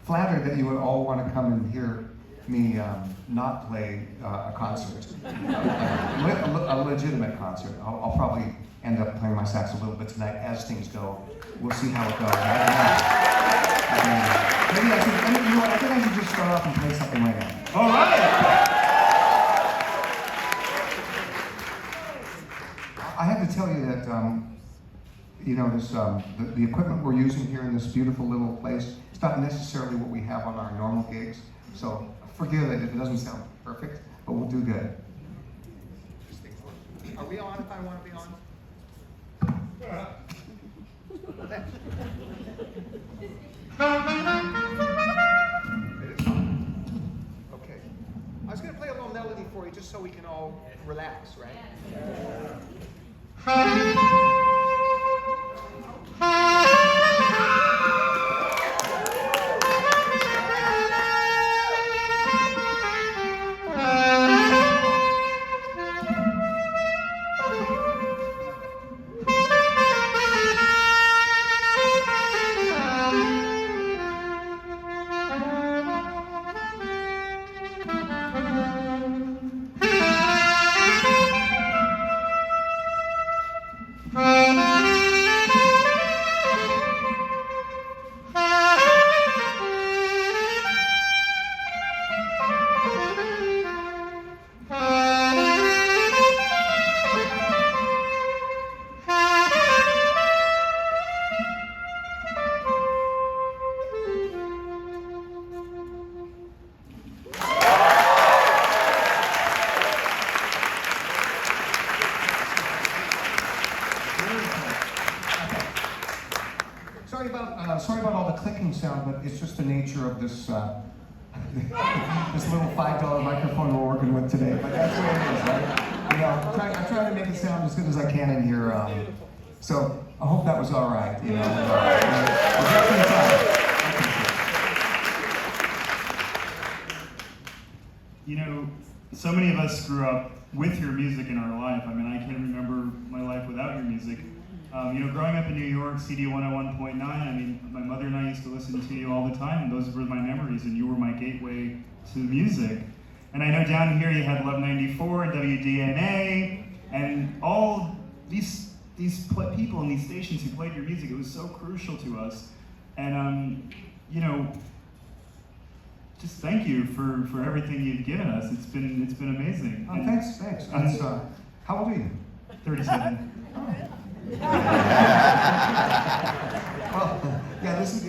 flattered that you would all want to come and hear me not play a concert, a legitimate concert. I'll probably end up playing my sax a little bit tonight as things go. We'll see how it goes. Maybe I think I should just start off and play something like that. All right. I have to tell you that this the equipment we're using here in this beautiful little place, it's not necessarily what we have on our normal gigs. So forgive it if it doesn't sound perfect, but we'll do good. Are we on if I want to be on? It is on. Okay. I was going to play a little melody for you just so we can all relax, right? Sorry about all the clicking sound, but it's just the nature of this this little $5 microphone we're working with today. But that's the way it is, right? You know, I'm trying to make it sound as good as I can in here. So I hope that was all right. You know, You know, so many of us grew up with your music in our life. I mean, I can't remember my life without your music. Growing up in New York, CD 101.9, I mean, my mother and I used to listen to you all the time, and those were my memories, and you were my gateway to music. And I know down here you had Love 94 and WDNA, and all these people in these stations who played your music. It was so crucial to us. And, just thank you for everything you've given us. It's been amazing. Oh, thanks. That's, how old are you? 37. Well, yeah, this is,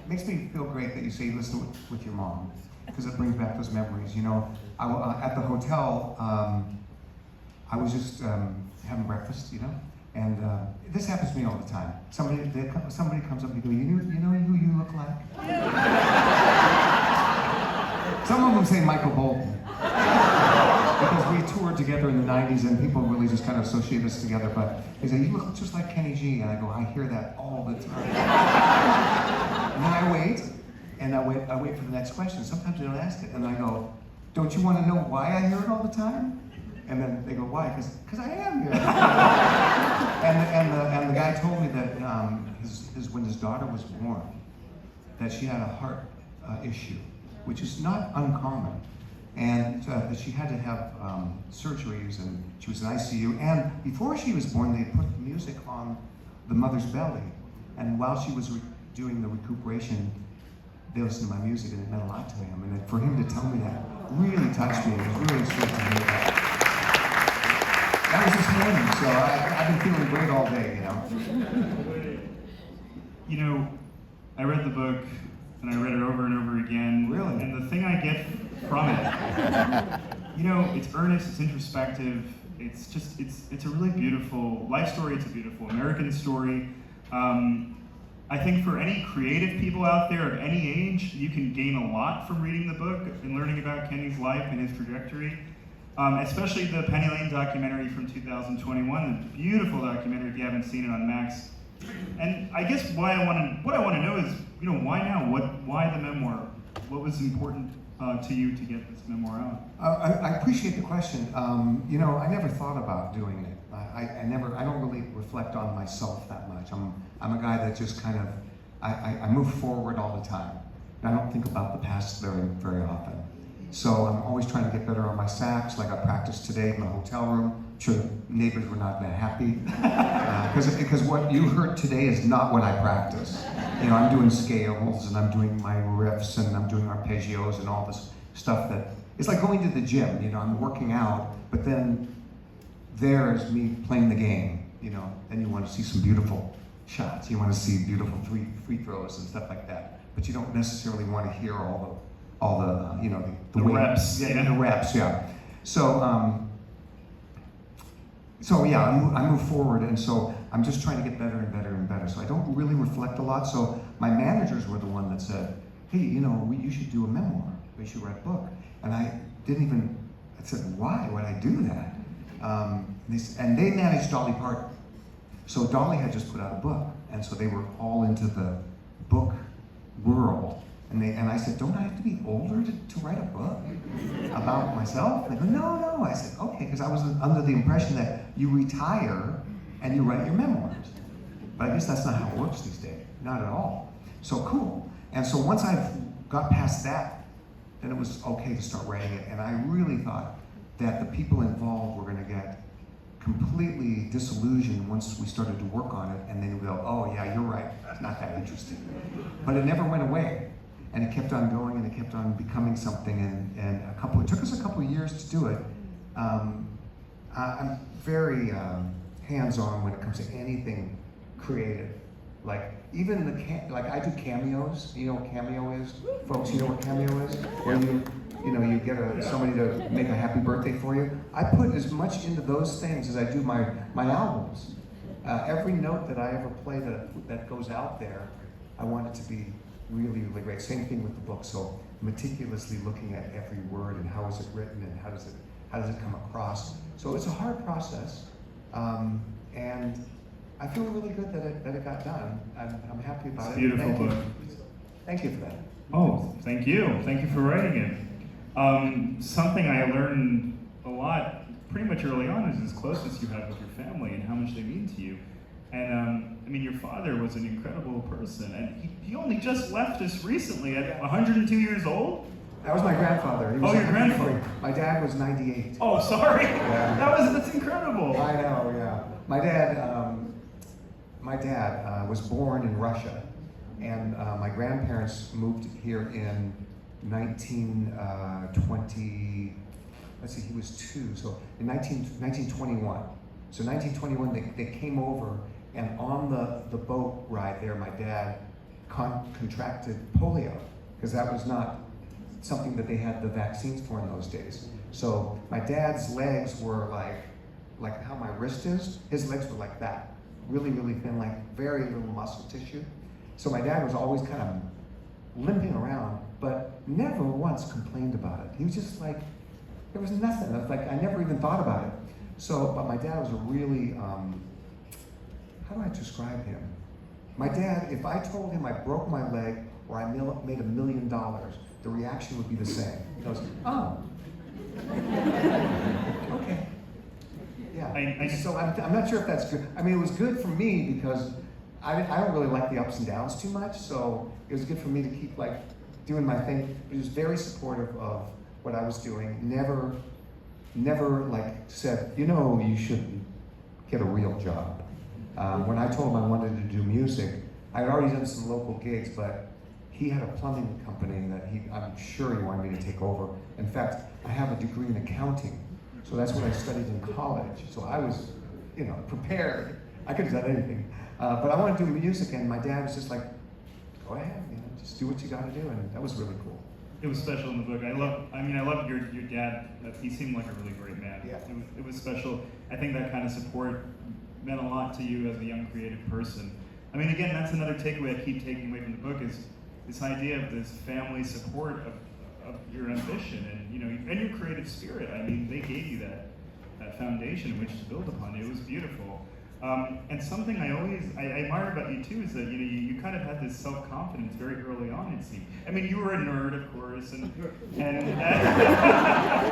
makes me feel great that you say you listen with your mom, because it brings back those memories. You know, at the hotel, I was just having breakfast, you know, and this happens to me all the time. Somebody comes up and goes, you know who you look like? Some of them say Michael Bolton. Because we toured together in the 90s and people really just kind of associate us together, but they say, you look just like Kenny G, and I go, I hear that all the time. And then I wait, and I wait for the next question. Sometimes they don't ask it, and I go, don't you want to know why I hear it all the time? And then they go, why? Because I am here. and the guy told me that when his daughter was born, that she had a heart issue, which is not uncommon. And that she had to have surgeries, and she was in ICU. And before she was born, they put music on the mother's belly. And while she was doing the recuperation, they listened to my music, and it meant a lot to him. And for him to tell me that really touched me. It was really sweet to hear that. That was this morning, so I've been feeling great all day, you know. You know, I read the book, and I read it over and over again. Really? And the thing I get from it, you know, it's earnest, it's introspective, it's a really beautiful life story. It's a beautiful American story. I think for any creative people out there of any age, you can gain a lot from reading the book and learning about Kenny's life and his trajectory. Especially the Penny Lane documentary from 2021, a beautiful documentary if you haven't seen it on Max. And I guess what I want to know is, you know, why now? Why the memoir? What was important to you to get this memoir out? I appreciate the question. You know, I never thought about doing it. I don't really reflect on myself that much. I'm a guy that just kind of, I move forward all the time. and I don't think about the past very, very often. So I'm always trying to get better on my sax, like I practiced today in the hotel room. I'm sure the neighbors were not that happy, because what you heard today is not what I practice. You know, I'm doing scales, and I'm doing my riffs, and I'm doing arpeggios, and all this stuff that, it's like going to the gym, you know, I'm working out, but then there's me playing the game, you know, and you want to see some beautiful shots, you want to see beautiful free throws and stuff like that, but you don't necessarily want to hear all the you know, the reps. Yeah, the reps, yeah. So, I move forward, and so I'm just trying to get better and better and better. So I don't really reflect a lot. So my managers were the one that said, hey, you know, you should do a memoir. You should write a book. And I said, why would I do that? And they managed Dolly Parton. So Dolly had just put out a book, and so they were all into the book world. And I said, don't I have to be older to write a book about myself? They go, no. I said, okay, because I was under the impression that you retire and you write your memoirs. But I guess that's not how it works these days, not at all. So cool. And so once I got past that, then it was okay to start writing it. And I really thought that the people involved were going to get completely disillusioned once we started to work on it, and then we'd go, oh yeah, you're right, it's not that interesting. But it never went away. And it kept on going, and it kept on becoming something, and it took us a couple of years to do it. I'm very hands-on when it comes to anything creative. Like, even like I do cameos. You know what Cameo is? Folks, you know what Cameo is? Where you get somebody to make a happy birthday for you. I put as much into those things as I do my albums. Every note that I ever play that goes out there, I want it to be really, really great. Same thing with the book. So meticulously looking at every word and how is it written and how does it come across. So it's a hard process, and I feel really good that it got done. I'm happy about It's it. a beautiful book. Thank you for that. Oh, thank you. Thank you for writing it. Something I learned a lot pretty much early on is this closeness you have with your family and how much they mean to you. And I mean, your father was an incredible person, and he only just left us recently at 102 years old. That was my grandfather. He was your grandfather. My dad was 98. Oh, sorry. Yeah. That's incredible. I know, yeah. My dad was born in Russia, and my grandparents moved here in 1920. Let's see, he was 2, so in 1921. So 1921, they came over, and on the boat ride there, my dad contracted polio, because that was not something that they had the vaccines for in those days. So my dad's legs were like how my wrist is. His legs were like that, really, really thin, like very little muscle tissue. So my dad was always kind of limping around, but never once complained about it. He was just like, there was nothing. It was like, I never even thought about it. So, but my dad was a really, how do I describe him? My dad, if I told him I broke my leg or I made $1 million, the reaction would be the same. He goes, oh, okay. Yeah, so I'm not sure if that's good. I mean, it was good for me because I don't really like the ups and downs too much, so it was good for me to keep like doing my thing. But he was very supportive of what I was doing. Never like said, you know, you should get a real job. When I told him I wanted to do music, I had already done some local gigs, but he had a plumbing company that I'm sure he wanted me to take over. In fact, I have a degree in accounting, so that's what I studied in college. So I was, prepared. I could have done anything. But I wanted to do music, and my dad was just like, go ahead, just do what you got to do, and that was really cool. It was special in the book. I love your dad. He seemed like a really great man. Yeah. It was special. I think that kind of support meant a lot to you as a young creative person. I mean, again, that's another takeaway I keep taking away from the book is this idea of this family support of your ambition and your creative spirit. I mean, they gave you that foundation which to build upon. It was beautiful. And something I admire about you too is that you kind of had this self-confidence very early on, it seemed. I mean, you were a nerd, of course, and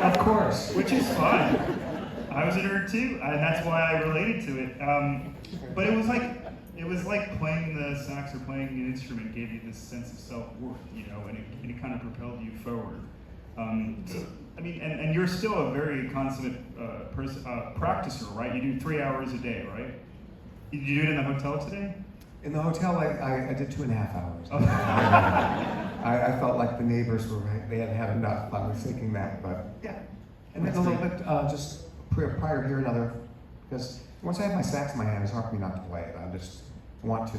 of course, which is fine. I was a nerd too, and that's why I related to it. But it it was like playing the sax or playing an instrument gave you this sense of self-worth, and it kind of propelled you forward. I mean, and you're still a very consummate practicer, right? You do 3 hours a day, right? Did you do it in the hotel today? In the hotel, I did 2.5 hours. Okay. I felt like the neighbors they hadn't had enough. I was thinking that, but yeah. And then a little bit, just prior here, another, because once I have my sax in my hand, it's hard for me not to play it. I just want to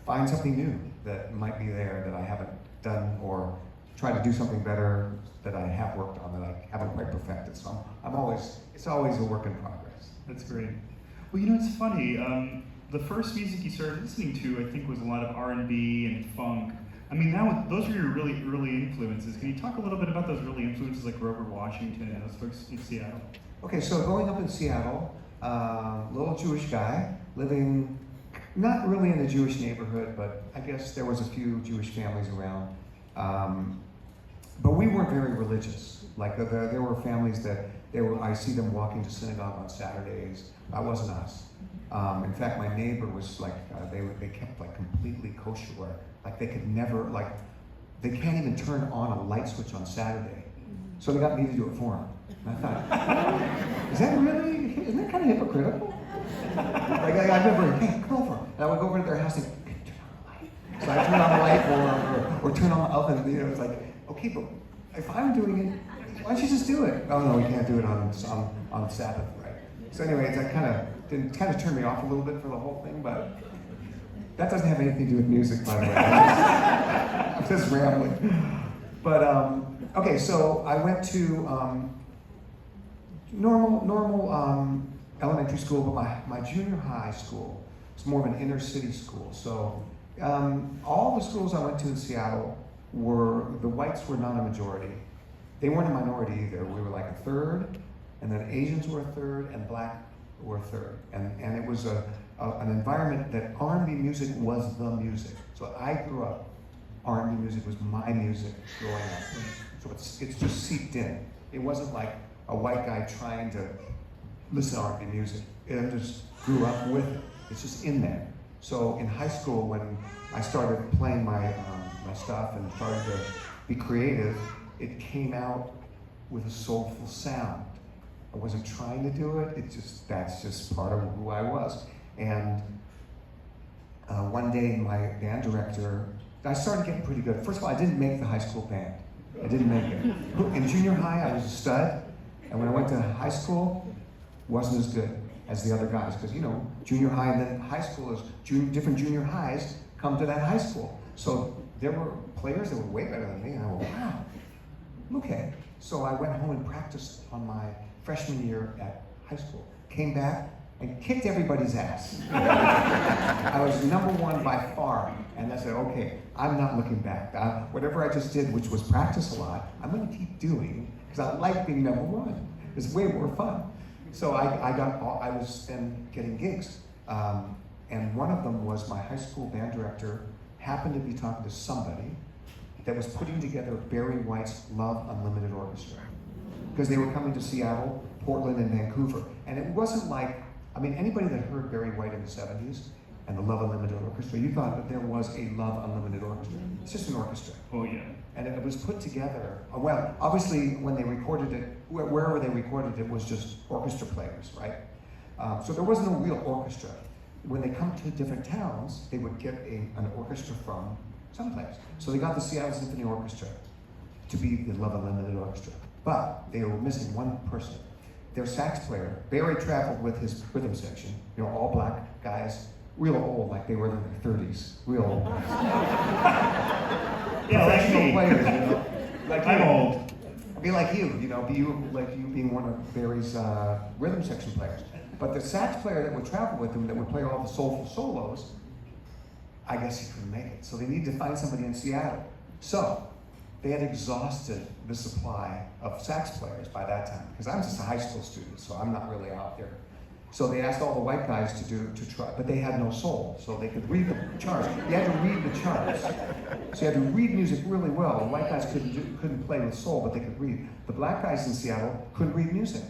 find something new that might be there that I haven't done, or try to do something better that I have worked on that I haven't quite perfected. So it's always a work in progress. That's great. Well, it's funny. The first music you started listening to, I think, was a lot of R&B and funk. I mean, those are your really early influences. Can you talk a little bit about those early influences, like Grover Washington and those folks in Seattle? Okay, so growing up in Seattle, little Jewish guy living not really in a Jewish neighborhood, but I guess there was a few Jewish families around. But we weren't very religious. Like there were families that I see them walking to synagogue on Saturdays. That wasn't us. In fact, my neighbor was like, they kept like completely kosher where like they could never, like they can't even turn on a light switch on Saturday. So they got me to do it for them. And I thought, isn't that kind of hypocritical? Like I remember, hey, come over. And I would go over to their house and hey, turn on the light. So I turn on the light or turn on the oven. It's like, okay, but if I'm doing it, why don't you just do it? Oh no, we can't do it on Sabbath, right? So anyways, that kind of turned me off a little bit for the whole thing, but that doesn't have anything to do with music, by the way. I'm just rambling. But okay, so I went to normal elementary school, but my junior high school was more of an inner city school. So all the schools I went to in Seattle the whites were not a majority. They weren't a minority either. We were like a third, and then Asians were a third, and black were a third. And it was an environment that R&B music was the music. So I grew up, R&B music was my music growing up. So it's just seeped in. It wasn't like a white guy trying to listen to R&B music. It just grew up with it. It's just in there. So in high school, when I started playing my stuff and started to be creative, it came out with a soulful sound. I wasn't trying to do it. That's just part of who I was. And one day, my band director, I started getting pretty good. First of all, I didn't make the high school band. I didn't make it. In junior high, I was a stud, and when I went to high school, wasn't as good as the other guys, because junior high and then high school is different junior highs come to that high school. So there were players that were way better than me, and I went, wow, okay. So I went home and practiced on my freshman year at high school. Came back and kicked everybody's ass. I was #1 by far, and I said, okay, I'm not looking back. Whatever I just did, which was practice a lot, I'm going to keep doing, because I like being #1. It's way more fun. So I was then getting gigs, and one of them was my high school band director happened to be talking to somebody that was putting together Barry White's Love Unlimited Orchestra, because they were coming to Seattle, Portland, and Vancouver. And it wasn't like, anybody that heard Barry White in the 70s and the Love Unlimited Orchestra, you thought that there was a Love Unlimited Orchestra. It's just an orchestra. Oh yeah. And it was put together, well, obviously when they recorded it, wherever they recorded it was just orchestra players, right? So there wasn't a real orchestra. When they come to different towns, they would get an orchestra from someplace. So they got the Seattle Symphony Orchestra to be the Love Unlimited Orchestra. But they were missing one person. Their sax player, Barry traveled with his rhythm section, all black guys, real old, like they were in their 30s, real old. Yeah, like Professional me. players, like I'm you. old. Be like you, you being one of Barry's rhythm section players. But the sax player that would travel with him, that would play all the soulful solos, I guess he couldn't make it. So they needed to find somebody in Seattle. So they had exhausted the supply of sax players by that time, because I'm just a high school student, so I'm not really out there. So they asked all the white guys to try, but they had no soul, so they could read the charts. You had to read the charts. So you had to read music really well. The white guys couldn't play with soul, but they could read. The black guys in Seattle couldn't read music,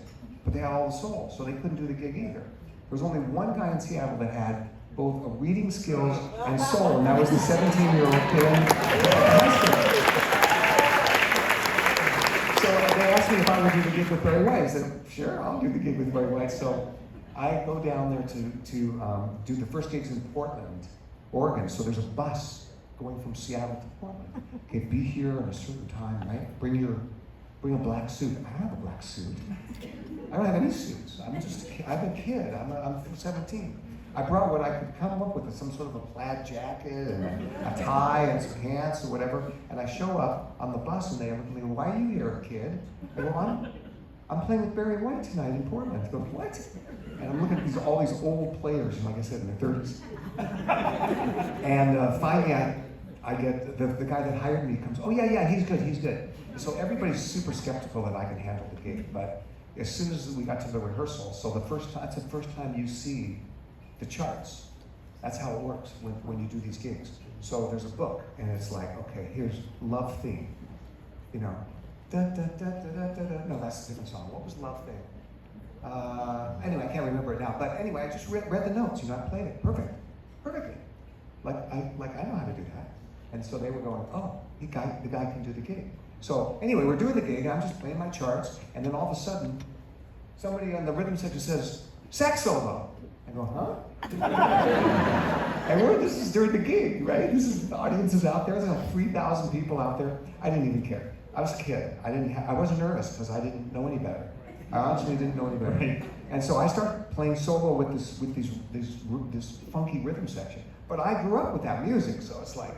but they had all the soul, so they couldn't do the gig either. There was only one guy in Seattle that had both a reading skills and soul, and that was the 17-year-old kid in high school. So they asked me if I would do the gig with Barry White. I said, sure, I'll do the gig with Barry White. So I go down there to do the first gigs in Portland, Oregon. So there's a bus going from Seattle to Portland. Okay, be here at a certain time, right? Bring a black suit. I don't have a black suit. I don't have any suits. I'm a kid. I'm 17. I brought what I could come up with, some sort of a plaid jacket and a tie and some pants or whatever. And I show up on the bus and they look at me, why are you here, kid? I go, I'm playing with Barry White tonight in Portland. I go, what? And I'm looking at all these old players, like I said, in their 30s. And finally I get, the guy that hired me comes, oh yeah, he's good. So everybody's super skeptical that I can handle the gig, but as soon as we got to the rehearsal, so that's the first time you see the charts. That's how it works when you do these gigs. So there's a book, and it's like, okay, here's love theme. You know, da da da da da da da. No, that's a different song. What was love theme? Anyway, I can't remember it now. But anyway, I just read the notes. You know, I played it perfectly. Like I know how to do that. And so they were going, oh, the guy can do the gig. So anyway, we're doing the gig. I'm just playing my charts, and then all of a sudden, somebody on the rhythm section says, sax solo. I go, huh? And this is during the gig, right? The audience is out there. There's like 3,000 people out there. I didn't even care. I was a kid. I wasn't nervous because I didn't know any better. I honestly didn't know any better. Right. And so I started playing solo with this funky rhythm section. But I grew up with that music, so it's like,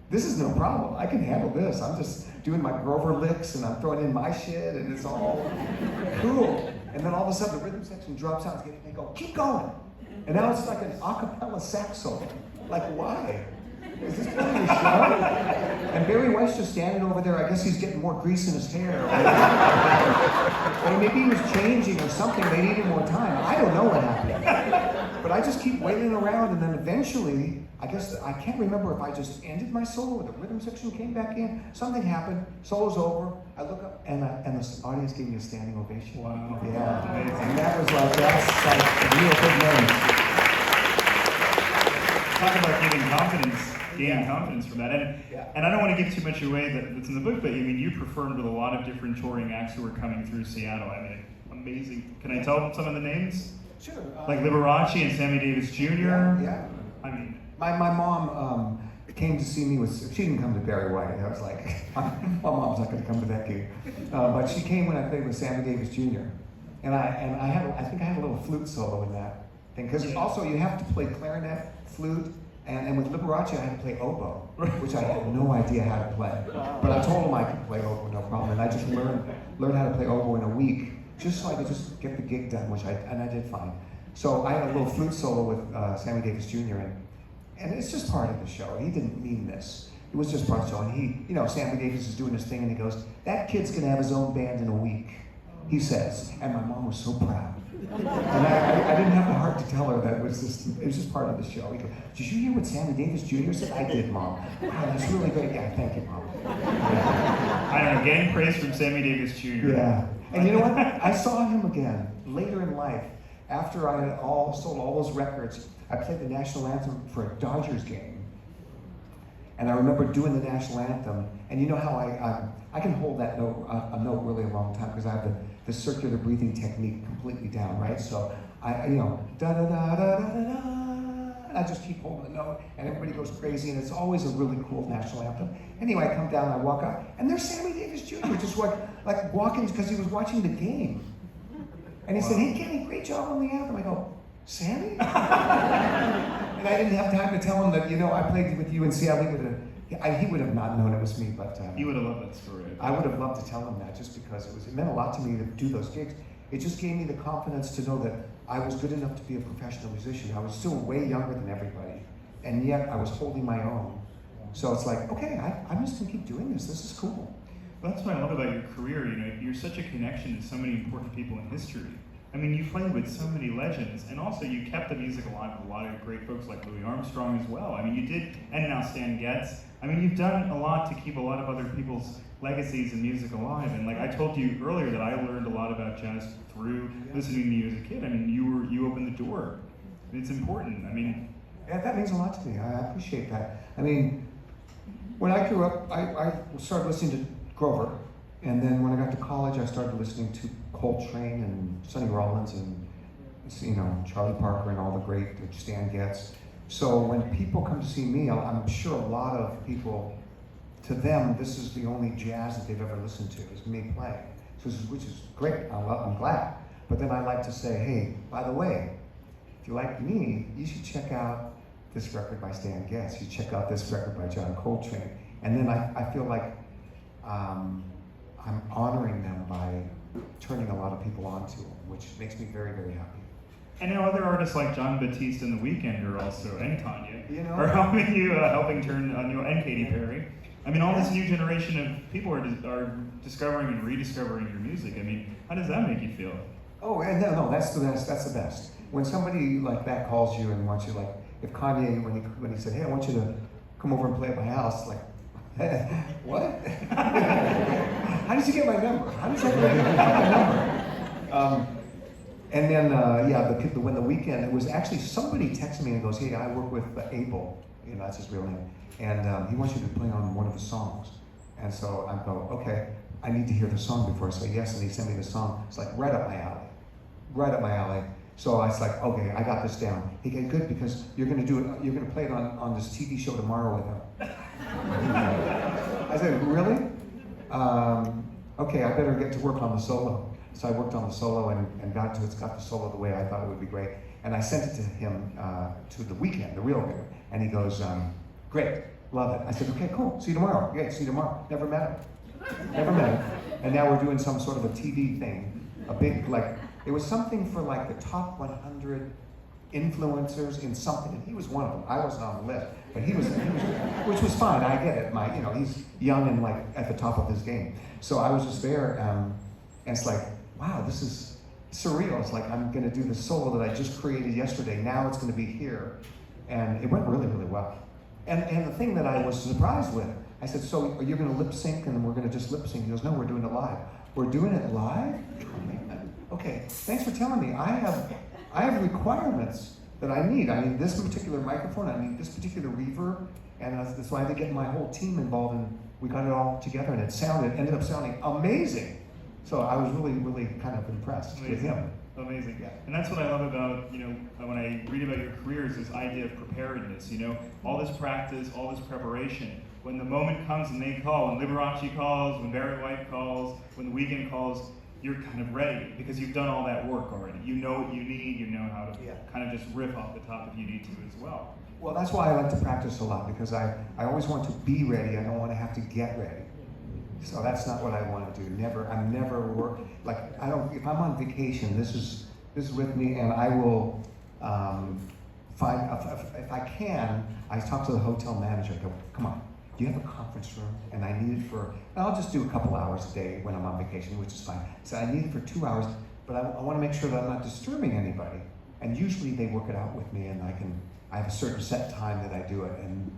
this is no problem. I can handle this. I'm just doing my Grover licks and I'm throwing in my shit and it's all cool. And then all of a sudden the rhythm section drops out and they go, keep going. And now it's like an a cappella sax solo. Like, why? Is this part of your show? And Barry White's just standing over there. I guess he's getting more grease in his hair. Or maybe he was changing or something. They needed more time. I don't know what happened. But I just keep waiting around, and then eventually, I guess, I can't remember if I just ended my solo or the rhythm section came back in. Something happened. Solo's over. I look up, and the audience gave me a standing ovation. Wow. Yeah. And that was that's like a real big moment. Talk about gaining confidence from that. And I don't want to give too much away that's in the book, but I mean, you performed with a lot of different touring acts who were coming through Seattle. I mean, amazing. Can I tell some of the names? Sure. Like Liberace and Sammy Davis Jr.? Yeah. I mean, my mom came to see me she didn't come to Barry White. I was like, my mom's not going to come to that gig. But she came when I played with Sammy Davis Jr. And I think I had a little flute solo in that thing. Because also you have to play clarinet, flute, and with Liberace I had to play oboe, which I had no idea how to play. But I told him I could play oboe, no problem. And I just learned how to play oboe in a week, just so I could just get the gig done, and I did fine. So I had a little flute solo with Sammy Davis Jr. And it's just part of the show. He didn't mean this. It was just part of the show. And Sammy Davis is doing his thing, and he goes, that kid's gonna have his own band in a week, he says. And my mom was so proud. And I didn't have the heart to tell her that it was just part of the show. He goes, did you hear what Sammy Davis Jr. said? I did, Mom. Wow, that's really great. Yeah, thank you, Mom. I don't know, getting praise from Sammy Davis Jr. Yeah. And you know what? I saw him again later in life. After I had sold all those records, I played the national anthem for a Dodgers game. And I remember doing the national anthem, and you know how I can hold that note, a note really a long time because I have the circular breathing technique completely down, right? So da da da da da da, and I just keep holding the note, and everybody goes crazy, and it's always a really cool national anthem. Anyway, I come down, I walk out, and there's Sammy Davis Jr. just like walking because he was watching the game, and he said, "Hey, Kenny, great job on the anthem." I go, Sammy? And I didn't have time to tell him that, I played with you in Seattle. He would have not known it was me, but... He would have loved that story. I would have loved to tell him that just because it meant a lot to me to do those gigs. It just gave me the confidence to know that I was good enough to be a professional musician. I was still way younger than everybody, and yet I was holding my own. So it's like, okay, I'm just going to keep doing this. This is cool. Well, that's what I love about your career. You're such a connection to so many important people in history. I mean, you played with so many legends, and also you kept the music alive with a lot of great folks like Louis Armstrong as well. I mean, you did, and now Stan Getz. I mean, you've done a lot to keep a lot of other people's legacies in music alive. And like I told you earlier that I learned a lot about jazz through listening to you as a kid. I mean, you opened the door It's important. I mean, Yeah, that means a lot to me. I appreciate that. I mean, when I grew up, I started listening to Grover, and then when I got to college, I started listening to Coltrane and Sonny Rollins and Charlie Parker and all the great Stan Getz. So when people come to see me, I'm sure a lot of people, to them, this is the only jazz that they've ever listened to, is me playing, which is great. I'm glad. But then I like to say, hey, by the way, if you like me, you should check out this record by Stan Getz. You check out this record by John Coltrane. And then I feel like I'm honoring them by turning a lot of people on to them, which makes me very, very happy. I know other artists like John Batiste and The Weeknd are also, and Kanye, Are helping you, helping turn on you, and Katy Perry. I mean, all this new generation of people are discovering and rediscovering your music. I mean, how does that make you feel? Oh, and no, that's the best. That's the best. When somebody like that calls you and wants you, like if Kanye, when he said, "Hey, I want you to come over and play at my house," like, what? How did you get my number? How did you get my number? And then, when The Weeknd, it was actually somebody texted me and goes, "Hey, I work with Abel, that's his real name, and he wants you to play on one of his songs." And so I go, "Okay, I need to hear the song before I say yes." And he sent me the song. It's like right up my alley. So I was like, "Okay, I got this down." He said, "Good, because you're going to play it on this TV show tomorrow with him." I said, "Really? Okay, I better get to work on the solo." So I worked on the solo and got the solo the way I thought it would be great. And I sent it to him, to The Weeknd, the real guy. And he goes, "Great, love it." I said, "Okay, cool, see you tomorrow." "Yeah, see you tomorrow." Never met him. And now we're doing some sort of a TV thing, a big, it was something for the top 100 influencers in something, and he was one of them. I wasn't on the list, but he was which was fine. I get it. He's young and at the top of his game. So I was just there, and it's like, wow, this is surreal. It's like I'm going to do the solo that I just created yesterday. Now it's going to be here, and it went really, really well. And the thing that I was surprised with, I said, "So are you going to lip sync, and we're going to just lip sync?" He goes, "No, we're doing it live." "We're doing it live? Oh, man. Okay, thanks for telling me. I have requirements that I need. I need this particular microphone. I need this particular reverb, and that's why I had to get my whole team involved, and we got it all together, and it ended up sounding amazing." So I was really, really kind of impressed with him. Amazing. Yeah. And that's what I love about, when I read about your career, is this idea of preparedness, all this practice, all this preparation. When the moment comes and they call, when Liberace calls, when Barry White calls, when The Weeknd calls, you're kind of ready because you've done all that work already. You know what you need, you know how to kind of just riff off the top if you need to as well. Well, that's why I like to practice a lot, because I always want to be ready. I don't want to have to get ready. So that's not what I want to do. I'm never work, if I'm on vacation, this is with me, and I will find, if I can, I talk to the hotel manager. I go, "Come on, do you have a conference room?" And I need it I'll just do a couple hours a day when I'm on vacation, which is fine. So I need it for 2 hours, but I want to make sure that I'm not disturbing anybody. And usually they work it out with me, and I have a certain set time that I do it, and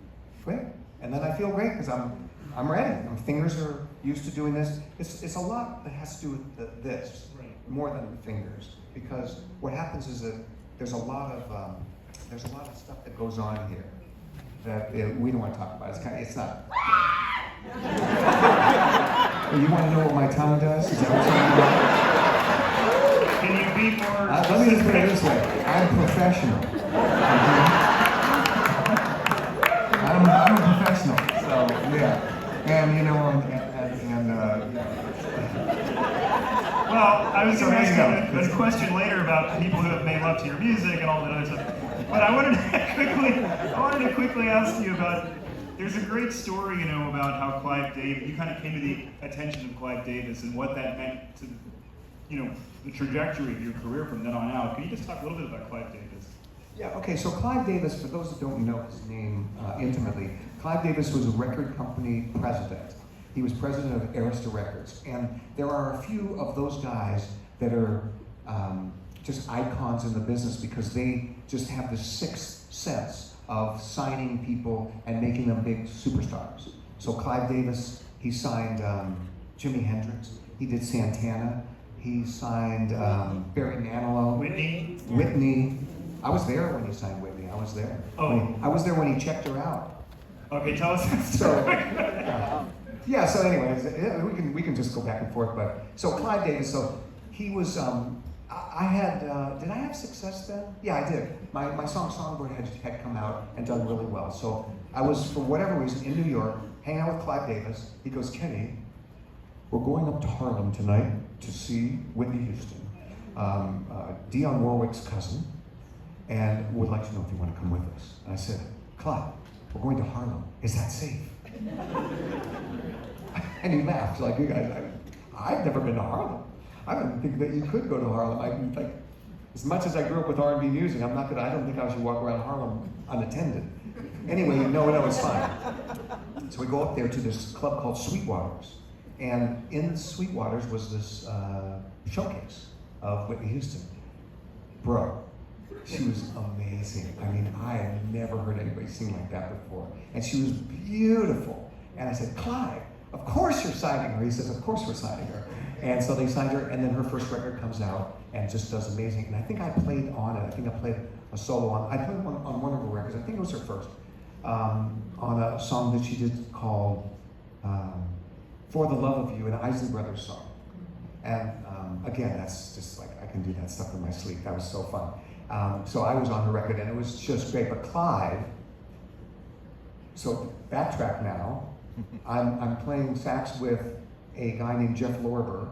great. And then I feel great because I'm ready. My fingers are used to doing this. It's a lot that has to do with this, more than the fingers, because what happens is that there's a lot of stuff that goes on here that we don't want to talk about. It's not. You want to know what my tongue does? Is that what you want? Can you be more? Let me just put it this way. I'm professional. I'm a professional. So yeah. And well, I was going to ask you a question later about people who have made love to your music and all that other stuff. But I wanted to quickly ask you about. There's a great story, about how Clive Davis. You kind of came to the attention of Clive Davis and what that meant to, the trajectory of your career from then on out. Can you just talk a little bit about Clive Davis? Yeah. Okay. So Clive Davis, for those that don't know his name intimately, Clive Davis was a record company president. He was president of Arista Records, and there are a few of those guys that are just icons in the business because they just have this sixth sense of signing people and making them big superstars. So Clive Davis, he signed Jimi Hendrix. He did Santana. He signed Barry Manilow. Whitney. I was there when he signed Whitney. I was there. Oh. I was there when he checked her out. Okay, tell us that So, story. yeah. So, anyways, we can just go back and forth. But so Clive Davis. So he was. I had. Did I have success then? Yeah, I did. My song Songbird had come out and done really well. So I was, for whatever reason, in New York, hanging out with Clive Davis. He goes, Kenny, we're going up to Harlem tonight to see Whitney Houston, Dionne Warwick's cousin, and would like to know if you want to come with us. And I said, Clive, we're going to Harlem. Is that safe? And he laughed, like, you guys, I've never been to Harlem. I don't think that you could go to Harlem. I mean, like, as much as I grew up with R&B music, I don't think I should walk around Harlem unattended. Anyway, no, it's fine. So we go up there to this club called Sweetwater's. And in Sweetwater's was this showcase of Whitney Houston. Bro, she was amazing. I mean, I had never heard anybody sing like that before. And she was beautiful. And I said, Clive, of course you're signing her. He says, of course we're signing her. And so they signed her, and then her first record comes out and just does amazing. And I think I played on it. I think I played a solo on. I played on one of her records. I think it was her first. On a song that she did called For the Love of You, an Isley Brothers song. And again, that's just like, I can do that stuff in my sleep. That was so fun. So I was on her record, and it was just great. But Clive, so backtrack now. I'm playing sax with a guy named Jeff Lorber.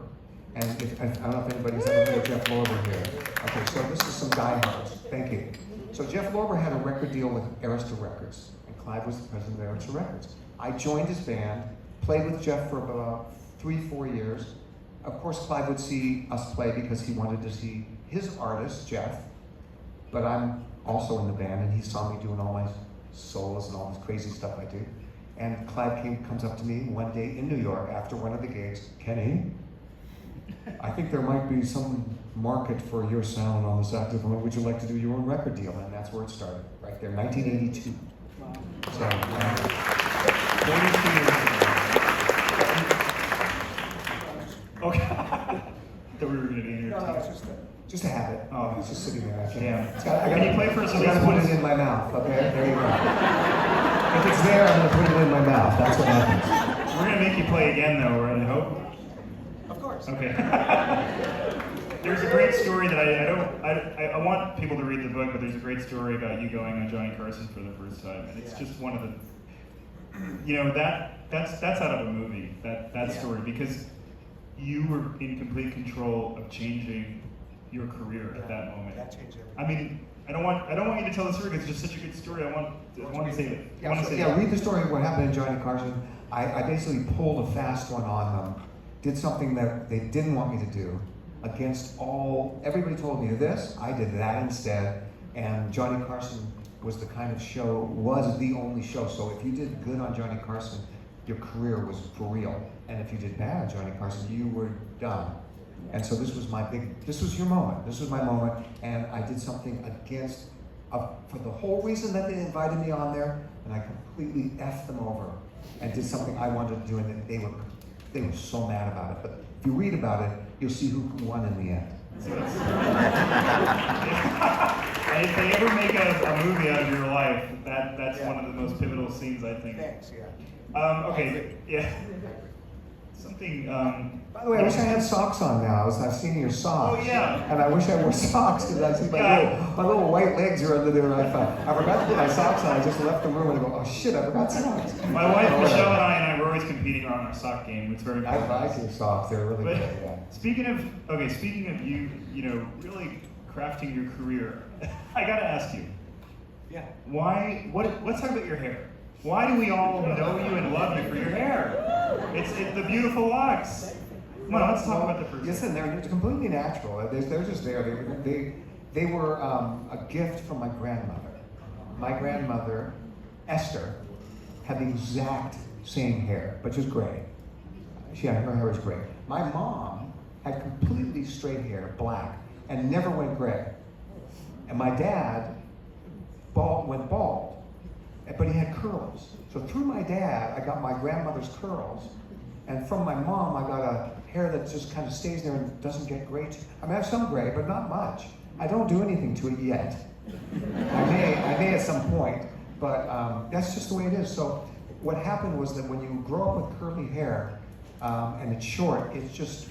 And I don't know if anybody's ever heard of Jeff Lorber here. Okay, so this is some diehards. Thank you. So Jeff Lorber had a record deal with Arista Records, and Clive was the president of Arista Records. I joined his band, played with Jeff for about 3-4 years. Of course, Clive would see us play because he wanted to see his artist, Jeff, but I'm also in the band, and he saw me doing all my solos and all this crazy stuff I do. And Clive comes up to me one day in New York after one of the gigs, Kenny, I think there might be some market for your sound on the saxophone. Would you like to do your own record deal? And that's where it started, right there, 1982. Wow. So, 42 years ago. Okay. Thought we were going to be here. No, it's just a habit. Oh, it's just sitting there. Can you play for us? I gotta put it in my mouth, okay? There you go. If it's there, I'm gonna put it in my mouth. That's what happens. We're going to make you play again, though, right? I hope. Of course. Okay. There's a great story that I want people to read the book, but there's a great story about you going on Johnny Carson for the first time, and it's just one of the, that's out of a movie, that story, because you were in complete control of changing your career at that moment. That changed everything. I mean, I don't want you to tell the story because it's just such a good story. I want to say it. Read the story of what happened in Johnny Carson. I basically pulled a fast one on them, did something that they didn't want me to do against everybody told me this, I did that instead, and Johnny Carson was the kind of show, was the only show, so if you did good on Johnny Carson, your career was for real, and if you did bad on Johnny Carson, you were done. And so this was your moment, this was my moment, and I did something against, for the whole reason that they invited me on there, and I completely effed them over, and did something I wanted to do, and they were so mad about it. But if you read about it, you'll see who won in the end. And if they ever make a movie out of your life, that's one of the most pivotal scenes, I think. Thanks, yeah. Okay, yeah. Something, By the way, I wish I had socks on now. I've seen your socks. Oh, yeah. And I wish I wore socks because I see my little white legs are under there. I forgot to put my socks on. I just left the room and I go, oh shit, I forgot socks. My wife, Michelle, and I were always competing on our sock game. It's very I like your socks. They're really good. Yeah. Speaking of you, really crafting your career, I gotta ask you. Yeah. Let's talk about your hair. Why do we all know you and love you for your hair? It's the beautiful locks. Come on, let's talk about the first. Listen, they're completely natural. They're just there. They were a gift from my grandmother. My grandmother, Esther, had the exact same hair, but just gray. Her hair was gray. My mom had completely straight hair, black, and never went gray. And my dad went bald. But he had curls. So through my dad, I got my grandmother's curls. And from my mom, I got a hair that just kind of stays there and doesn't get gray. I mean, I have some gray, but not much. I don't do anything to it yet. I may at some point, but that's just the way it is. So what happened was that when you grow up with curly hair and it's short, it just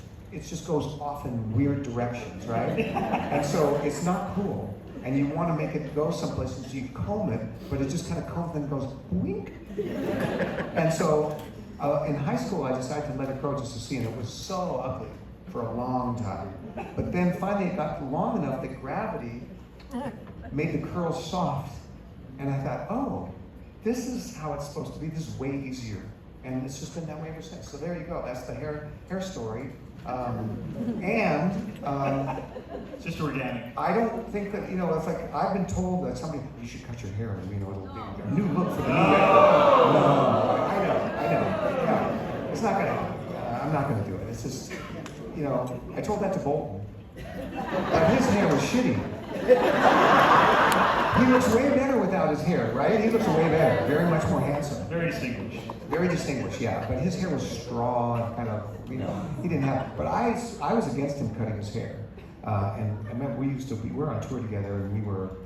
goes off in weird directions, right? And so it's not cool. And you want to make it go someplace, so you comb it, but it just kind of combs and goes wink. And so in high school, I decided to let it grow just to see, and it was so ugly for a long time. But then finally it got long enough that gravity made the curls soft. And I thought, oh, this is how it's supposed to be. This is way easier. And it's just been that way ever since. So there you go. That's the hair story. It's just organic. I don't think that, it's like, I've been told that somebody, you should cut your hair and, it'll be a new look for the new hair. No, I know. Yeah. It's not gonna happen. I'm not gonna do it. It's just, I told that to Bolton. But his hair was shitty. He looks way better without his hair, right? He looks way better, very much more handsome. Very distinguished. Very distinguished, yeah. But his hair was straw and kind of, he didn't have. But I was against him cutting his hair. And I remember we were on tour together, and we were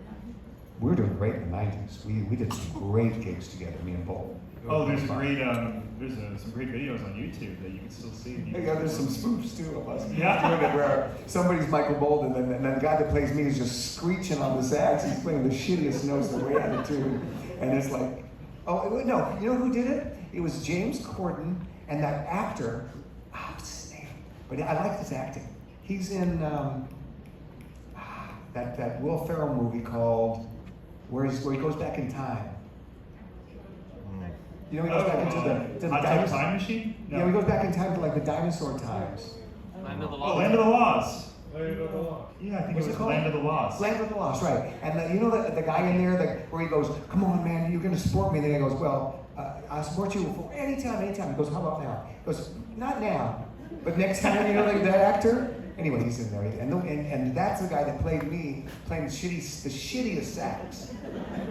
doing great in the '90s. We did some great gigs together, me and Bolton. Oh, there's some great videos on YouTube that you can still see. Yeah, there's some spoofs too of us doing it Yeah. where somebody's Michael Bolton, and then the guy that plays me is just screeching on the sax. He's playing the shittiest notes the way out of tune, and it's like, oh no, you know who did it? It was James Corden and that actor. What's his name? But I like his acting. He's in that Will Ferrell movie called where he goes back in time. He goes back into the Hot Tub Time Machine? No. Yeah, he goes back in time to like the dinosaur times. Land of the Lost. Land of the Lost. Yeah, I think What's it it was called? Land of the Lost. Land of the Lost, right. And the guy in there where he goes, come on, man, you're going to support me. And then he goes, well, I'll support you for anytime. He goes, how about now? He goes, not now, but next time, that actor? Anyway, he's in there. And that's the guy that played me, playing the shittiest sax.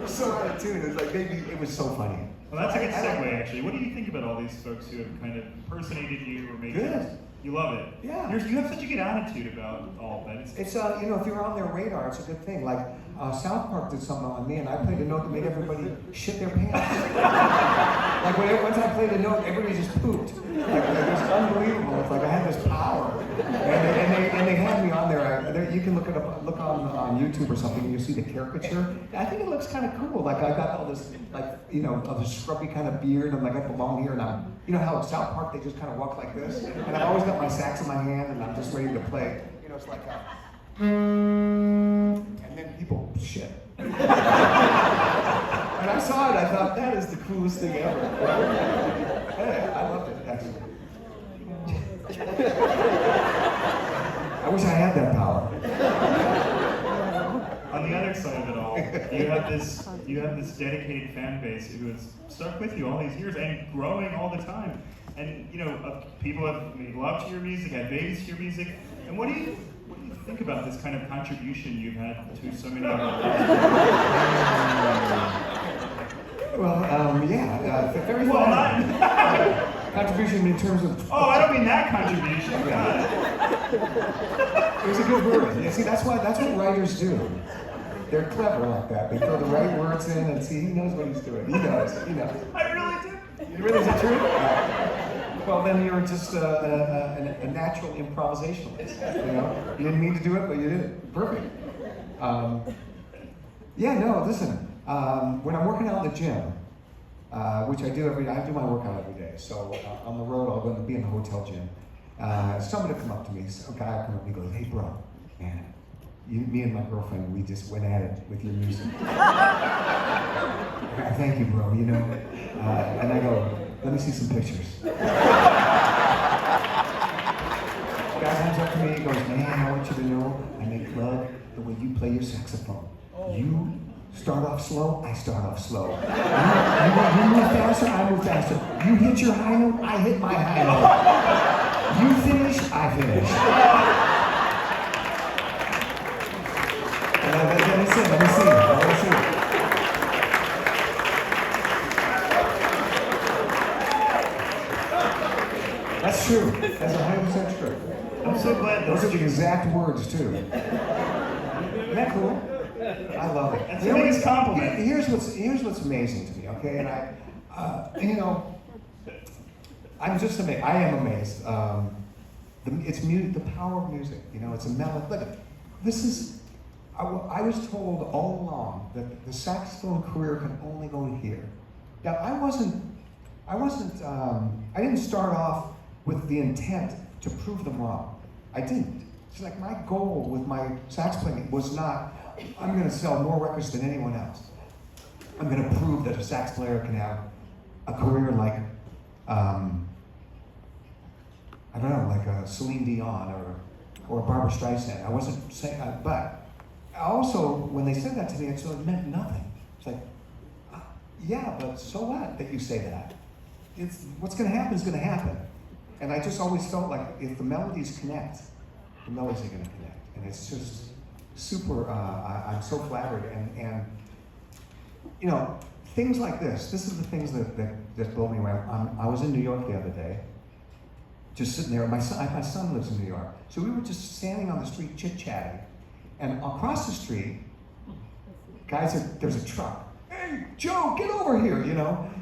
So out of tune. It was like, it was so funny. Well, that's a good segue, actually. What do you think about all these folks who have kind of impersonated you or made Good. You love it. Yeah. You have such a good attitude about all of that. It's if you're on their radar, it's a good thing. Like South Park did something on me, and I played a note that made everybody shit their pants. Like once I played a note, everybody just pooped. Like it was unbelievable. It's like I had this power, and they had me on there. You can look on YouTube or something, and you see the caricature. I think it looks kind of cool. Like I got all this of this scrubby kind of beard, and like I have the long hair, and I'm how at South Park they just kind of walk like this, and I've always got my sax in my hand, and I'm just ready to play. It's like and then people shit. And I saw it, I thought, that is the coolest thing ever. Hey, I loved it, actually. I wish I had that power. On the other side of it all, you have this dedicated fan base who has stuck with you all these years and growing all the time. And people have made love to your music, had babies to your music. And what do you think about this kind of contribution you've had to so many other Well, very fun. Contribution in terms of... Oh, I don't mean that contribution. God. It was a good word. You see, that's what writers do. They're clever like that. They throw the right words in and see, he knows what he's doing. He knows. I really do. You really is it true? Well, then you're just a natural improvisationalist. You didn't mean to do it, but you did it. Perfect. Listen. When I'm working out in the gym, which I do every day, I do my workout every day. So on the road, I'll go and be in the hotel gym. Somebody will come up to me, a guy will come up and he goes, hey, bro, man. Me and my girlfriend, we just went at it with your music. Thank you, bro. And I go, let me see some pictures. Guy comes up to me and goes, man, I want you to know I make love the way you play your saxophone. You start off slow, I start off slow. You move faster, I move faster. You hit your high note, I hit my high note. You finish, I finish. Let me see. That's true. That's 100% true. I'm so glad Those are the exact words, too. Isn't that cool? I love it. That's the biggest compliment. Here's what's amazing to me, okay? And I'm just amazed. I am amazed. The power of music. It's a melody. Look, this is. I was told all along that the saxophone career can only go here. Now, I didn't start off with the intent to prove them wrong. I didn't. It's like my goal with my sax playing was not, I'm going to sell more records than anyone else. I'm going to prove that a sax player can have a career like, I don't know, like a Celine Dion or Barbara Streisand. I wasn't saying, but also, when they said that to me, it meant nothing. It's like, yeah, but so what that you say that? What's going to happen is going to happen. And I just always felt like if the melodies connect, the melodies are going to connect. And it's just super, I'm so flattered. And things like this is the things that blow me away. I was in New York the other day, just sitting there. My son lives in New York. So we were just standing on the street chit-chatting. And across the street, there's a truck. Hey, Joe, get over here,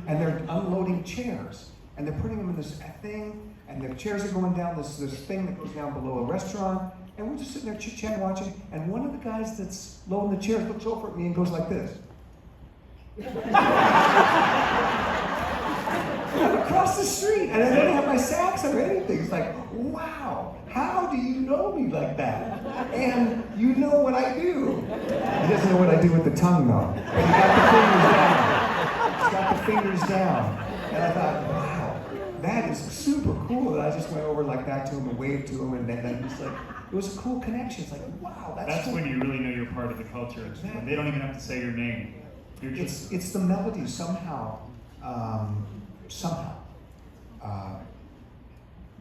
And they're unloading chairs. And they're putting them in this thing, and the chairs are going down this thing that goes down below a restaurant. And we're just sitting there chit-chatting, watching. And one of the guys that's loading the chairs looks over at me and goes like this. Across the street, and I don't have my sax or anything. It's like, wow, how do you know me like that? And you know what I do. He doesn't know what I do with the tongue, though. But he got the fingers down. He's got the fingers down. And I thought, wow, that is super cool. And I just went over like that to him and waved to him, and then he's like, it was a cool connection. It's like, wow, that's cool. When you really know you're part of the culture. Exactly. When they don't even have to say your name. It's the melody somehow.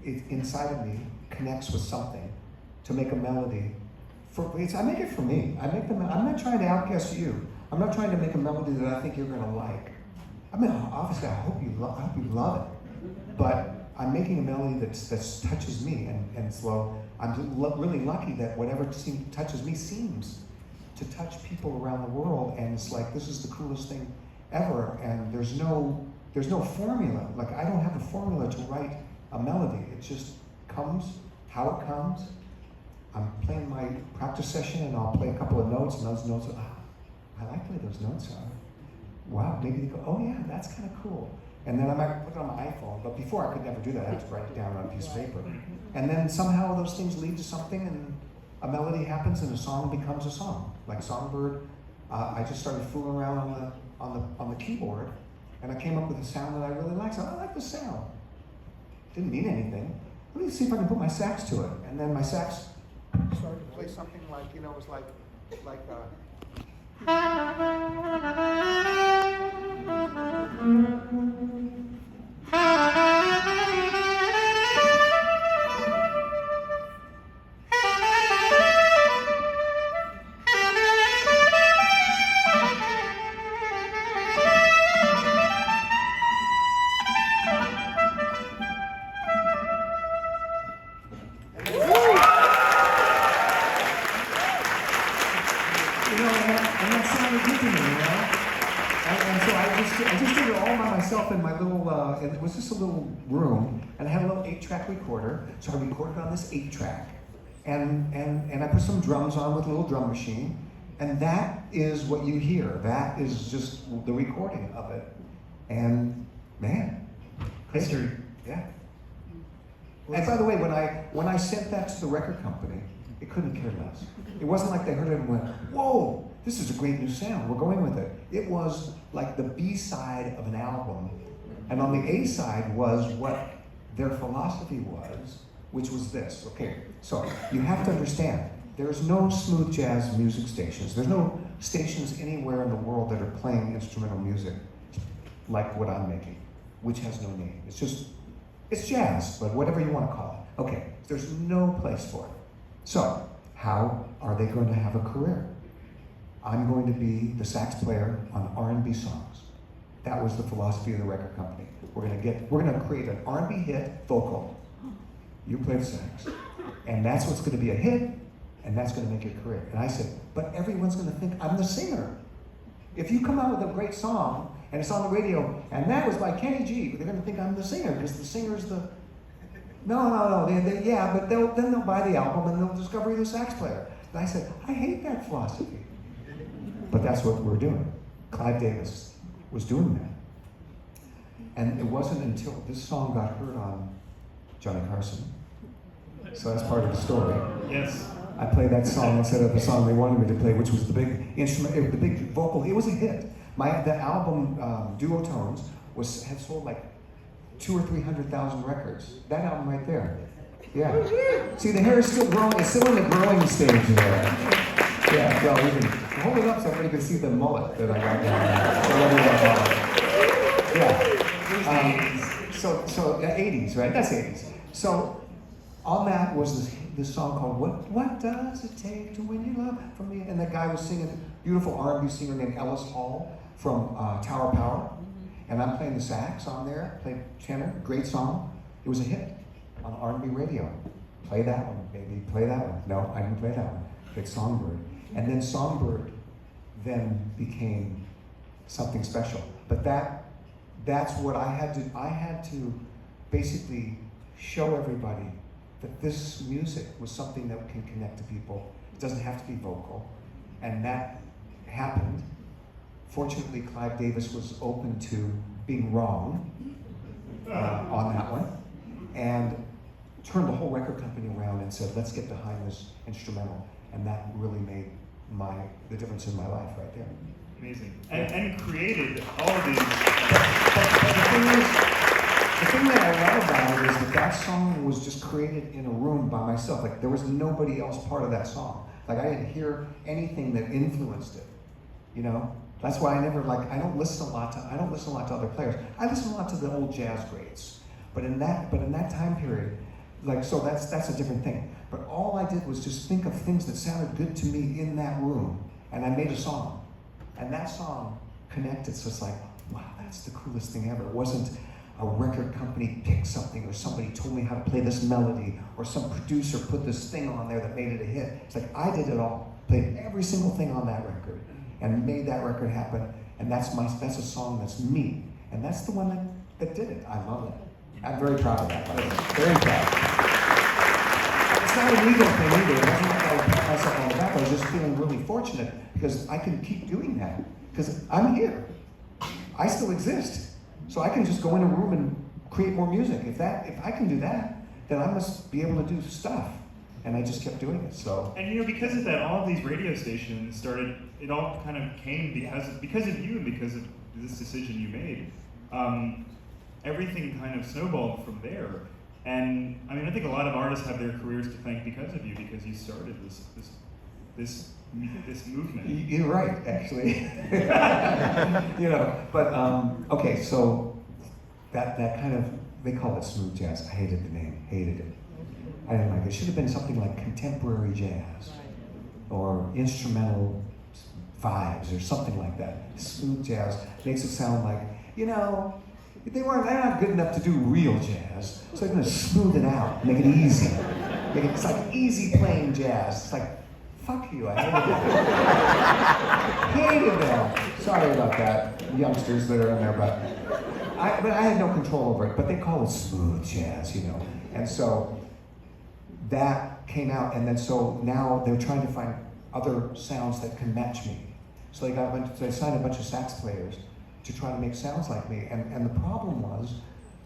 It inside of me connects with something to make a melody. I make it for me. I'm not trying to outguess you. I'm not trying to make a melody that I think you're going to like. I mean, obviously, I hope you love it. But I'm making a melody that touches me, and so I'm really lucky that whatever touches me seems to touch people around the world. And it's like, this is the coolest thing ever. And there's no formula. Like, I don't have a formula to write a melody. It just comes how it comes. I'm playing my practice session, and I'll play a couple of notes, and those notes, I like the way those notes are. Wow, maybe they go, oh yeah, that's kind of cool. And then I might put it on my iPhone, but before I could never do that. I had to write it down on a piece of paper. And then somehow those things lead to something, and a melody happens, and a song becomes a song. Like Songbird, I just started fooling around on the keyboard, and I came up with a sound that I really liked. So I like the sound. Didn't mean anything. Let me see if I can put my sax to it. And then my sax started to play something like, it was like in my little, it was just a little room, and I had a little 8-track recorder, so I recorded on this 8-track, and I put some drums on with a little drum machine, and that is what you hear. That is just the recording of it, and man, history. Yeah. And by the way, when I sent that to the record company, it couldn't care less. It wasn't like they heard it and went, whoa, this is a great new sound, we're going with it. It was like the B-side of an album, and on the A-side was what their philosophy was, which was this. Okay, so you have to understand, there's no smooth jazz music stations. There's no stations anywhere in the world that are playing instrumental music like what I'm making, which has no name. It's jazz, but whatever you want to call it. Okay, there's no place for it. So, how are they going to have a career? I'm going to be the sax player on R&B songs. That was the philosophy of the record company. We're going to create an R&B hit vocal. You play the sax. And that's what's going to be a hit, and that's going to make your career. And I said, but everyone's going to think I'm the singer. If you come out with a great song, and it's on the radio, and that was by Kenny G, they're going to think I'm the singer, because the singer's the... No. Yeah, but then they'll buy the album, and they'll discover you're the sax player. And I said, I hate that philosophy. But that's what we're doing. Clive Davis was doing that. And it wasn't until this song got heard on Johnny Carson. So that's part of the story. Yes. I played that song instead of the song they wanted me to play, which was the big instrument, the big vocal. It was a hit. The album Duotones had sold like 200,000 or 300,000 records. That album right there. Yeah. See, the hair is still growing. It's still in the growing stage there. Yeah. Well, we can hold it up so everybody can see the mullet that I got down there. Yeah. So 80s, right? That's 80s. So on that was this song called What Does It Take to Win Your Love from Me? And that guy was singing, beautiful R&B singer named Ellis Hall from Tower Power. And I'm playing the sax on there, played tenor, great song. It was a hit on R&B radio. Play that one, baby, play that one. No, I didn't play that one. Played Songbird. And then Songbird then became something special. But that's what I had to basically show everybody that this music was something that can connect to people. It doesn't have to be vocal. And that happened. Fortunately, Clive Davis was open to being wrong on that one, and turned the whole record company around and said, let's get behind this instrumental. And that really made the difference in my life right there. Amazing. And created all of these. The thing that I love about it is that song was just created in a room by myself. Like, there was nobody else part of that song. Like, I didn't hear anything that influenced it, you know? That's why I don't listen a lot to other players. I listen a lot to the old jazz greats. But in that time period, so that's a different thing. But all I did was just think of things that sounded good to me in that room, and I made a song. And that song connected, so it's like, wow, that's the coolest thing ever. It wasn't a record company picked something, or somebody told me how to play this melody, or some producer put this thing on there that made it a hit. It's like, I did it all. Played every single thing on that record, and made that record happen. And that's a song that's me. And that's the one that did it. I love it. I'm very proud of that, by the way. Very proud. It's not an ego thing either. It wasn't like I would pat myself on the back. I was just feeling really fortunate because I can keep doing that. Because I'm here. I still exist. So I can just go in a room and create more music. If I can do that, then I must be able to do stuff. And I just kept doing it. So. And because of that, all of these radio stations started. It all kind of came because of you and because of this decision you made. Everything kind of snowballed from there. And I mean, I think a lot of artists have their careers to thank because of you, because you started this movement. You're right, actually. But okay, so that kind of, they call it smooth jazz. I hated the name, hated it. I didn't like it. It should have been something like contemporary jazz or instrumental vibes or something like that. Smooth jazz makes it sound like, they're not good enough to do real jazz, so they're going to smooth it out, make it easy. It's like easy playing jazz. It's like, fuck you, I hated that. Hated that. Sorry about that, youngsters that are in there, but I had no control over it. But they call it smooth jazz, And so that came out, and then so now they're trying to find other sounds that can match me. So they signed a bunch of sax players to try to make sounds like me. And the problem was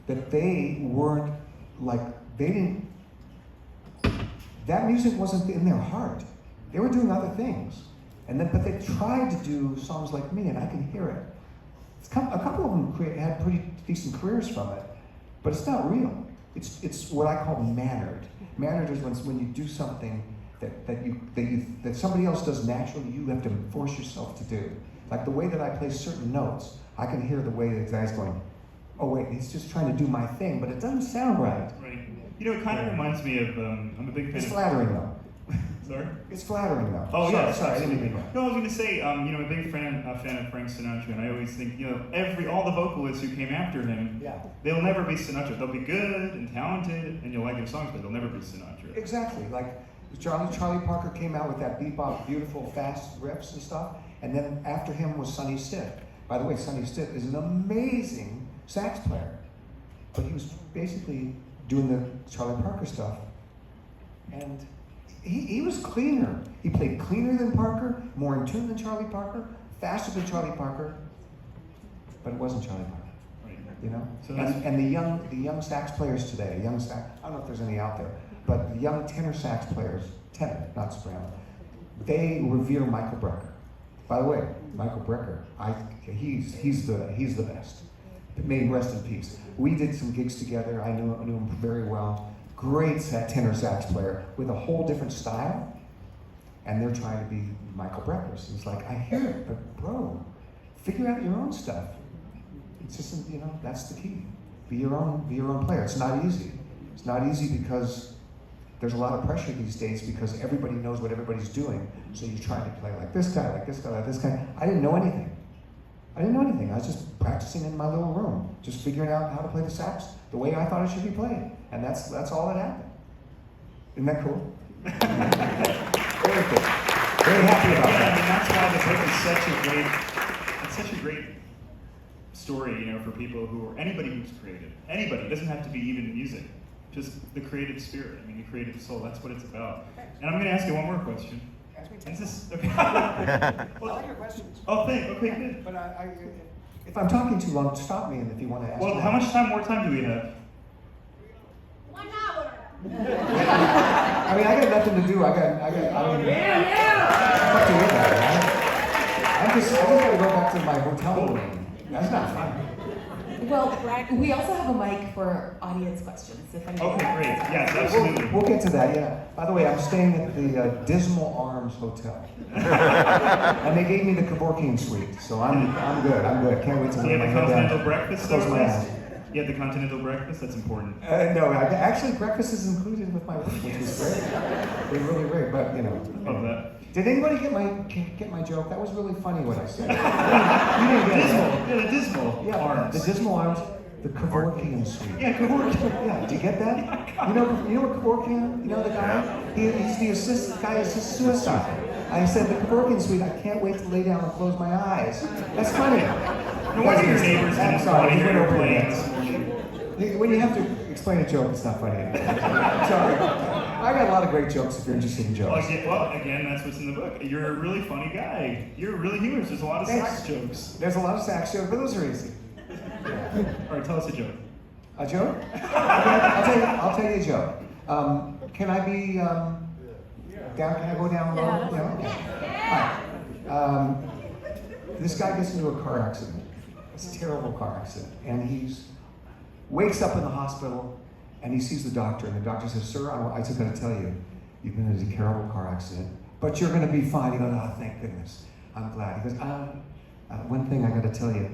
that that music wasn't in their heart. They were doing other things. But they tried to do songs like me, and I can hear it. A couple of them had pretty decent careers from it, but it's not real. It's what I call mannered. Mannered is when you do something that somebody else does naturally, you have to force yourself to do. Like the way that I play certain notes, I can hear the way the guy's going, oh wait, he's just trying to do my thing, but it doesn't sound right. Right. It kind of reminds me of, I'm a big fan It's flattering though. Sorry? It's flattering though. Oh yeah, sorry, I didn't mean that. No, I was going to say, I'm a big fan of Frank Sinatra, and I always think, all the vocalists who came after him, they'll never be Sinatra. They'll be good and talented, and you'll like their songs, but they'll never be Sinatra. Exactly. Like Charlie Parker came out with that bebop, beautiful, fast riffs and stuff, and then after him was Sonny Stitt. By the way, Sonny Stitt is an amazing sax player, but he was basically doing the Charlie Parker stuff, and he was cleaner. He played cleaner than Parker, more in tune than Charlie Parker, faster than Charlie Parker, but it wasn't Charlie Parker. Right. You know, So that's- and the young sax players today, I don't know if there's any out there, but the young tenor sax players, tenor, not soprano, they revere Michael Brecker. By the way, Michael Brecker, he's the best. May he rest in peace. We did some gigs together. I knew him very well. Great tenor sax player with a whole different style, and they're trying to be Michael Brecker. So it's like, I hear it, but bro, figure out your own stuff. It's just, you know, that's the key. Be your own player. It's not easy. It's not easy because there's a lot of pressure these days because everybody knows what everybody's doing. So you're trying to play like this guy, like this guy, like this guy. I didn't know anything. I was just practicing in my little room, just figuring out how to play the sax the way I thought it should be played. And that's all that happened. Isn't that cool? Very cool. Very happy about Yeah, I that. mean, that's why the book is such a great story, you know, for people who are, anybody who's creative. Anybody, it doesn't have to be even music. Just the creative spirit, I mean, the creative soul, that's what it's about. And I'm gonna ask you one more question. Is this, okay. I like your questions. Okay, good. But if I'm talking too long, stop me, and if you want to ask Well, me. how much more time do we have? 1 hour. I mean, I got nothing to do. I mean, what to look at, right? I just gotta go back to my hotel room. That's not fun. Well, we also have a mic for audience questions. If anybody Okay, great. wants to Yes, ask. absolutely. We'll get to that, yeah. By the way, I'm staying at the Dismal Arms Hotel. And they gave me the Kevorkian suite, so I'm good. Can't wait to Do you lay have my the head down. continental breakfast Close though, my please? eyes. You have the continental breakfast? That's important. No, actually breakfast is included with my room, which is great. They're really great, but you know. Love that. Did anybody get my joke? That was really funny what I said. You didn't get it. Dismal. Yeah, the dismal Yeah, arms. the Dismal Arms, the Kevorkian suite. Yeah, Kevorkian. Yeah, did you get that? You know what Kevorkian? You know the guy? He's the guy who assists suicide. I said the Kevorkian suite. I can't wait to lay down and close my eyes. That's funny. No wonder your neighbors I'm didn't sorry. want to he hear went your over your planes. head. When you have to explain a joke, it's not funny anymore. Sorry. I got a lot of great jokes if you're interested in jokes. Well, again, that's what's in the book. You're a really funny guy. You're really humorous. There's a lot of Thanks. sax jokes. There's a lot of sax jokes, but those are easy. All right, tell us a joke. A joke? Okay, I'll tell you a joke. Can I be down? Can I go down low? Yeah. Okay. All right. This guy gets into a car accident. It's a terrible car accident, and he's wakes up in the hospital, and he sees the doctor, and the doctor says, "Sir, I just got to tell you, you've been in a terrible car accident, but you're going to be fine." He goes, "Oh, thank goodness. I'm glad." He goes, "One thing I got to tell you.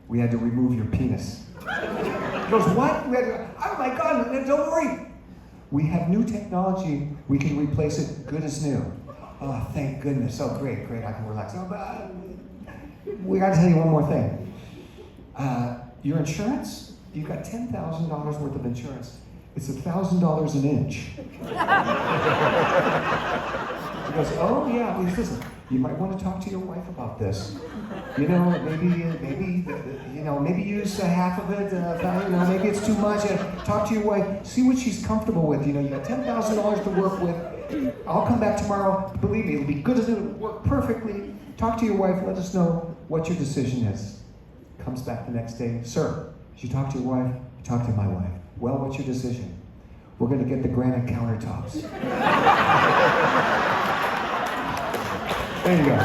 We had to remove your penis." He goes, "What?" Oh my God, don't worry. We have new technology. We can replace it good as new. Oh, thank goodness. Oh, great. I can relax. Oh, but we got to tell you one more thing. Your insurance, you've got $10,000 worth of insurance. It's $1,000 an inch. He goes, "Oh yeah, please listen. You might want to talk to your wife about this. You know, maybe use half of it. Maybe it's too much. Talk to your wife. See what she's comfortable with. You got $10,000 to work with. I'll come back tomorrow. Believe me, it'll be good as it will work perfectly. Talk to your wife. Let us know what your decision is." Comes back the next day. "Sir, did you talk to your wife?" "Talk to my wife." "Well, what's your decision?" "We're going to get the granite countertops." There you go.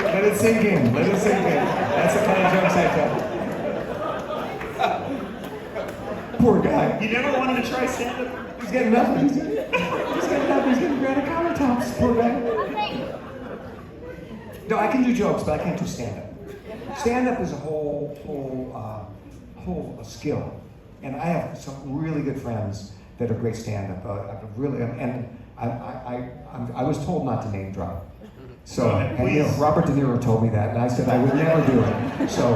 Let it sink in. That's the kind of jokes I tell. Poor guy. You never wanted to try stand-up? He's getting nothing. He's getting granite countertops. Poor guy. No, I can do jokes, but I can't do stand-up. Stand-up is a whole skill. And I have some really good friends that are great stand-up. I was told not to name drop. So, and, Robert Robert De Niro told me that, and I said I would never do it. So,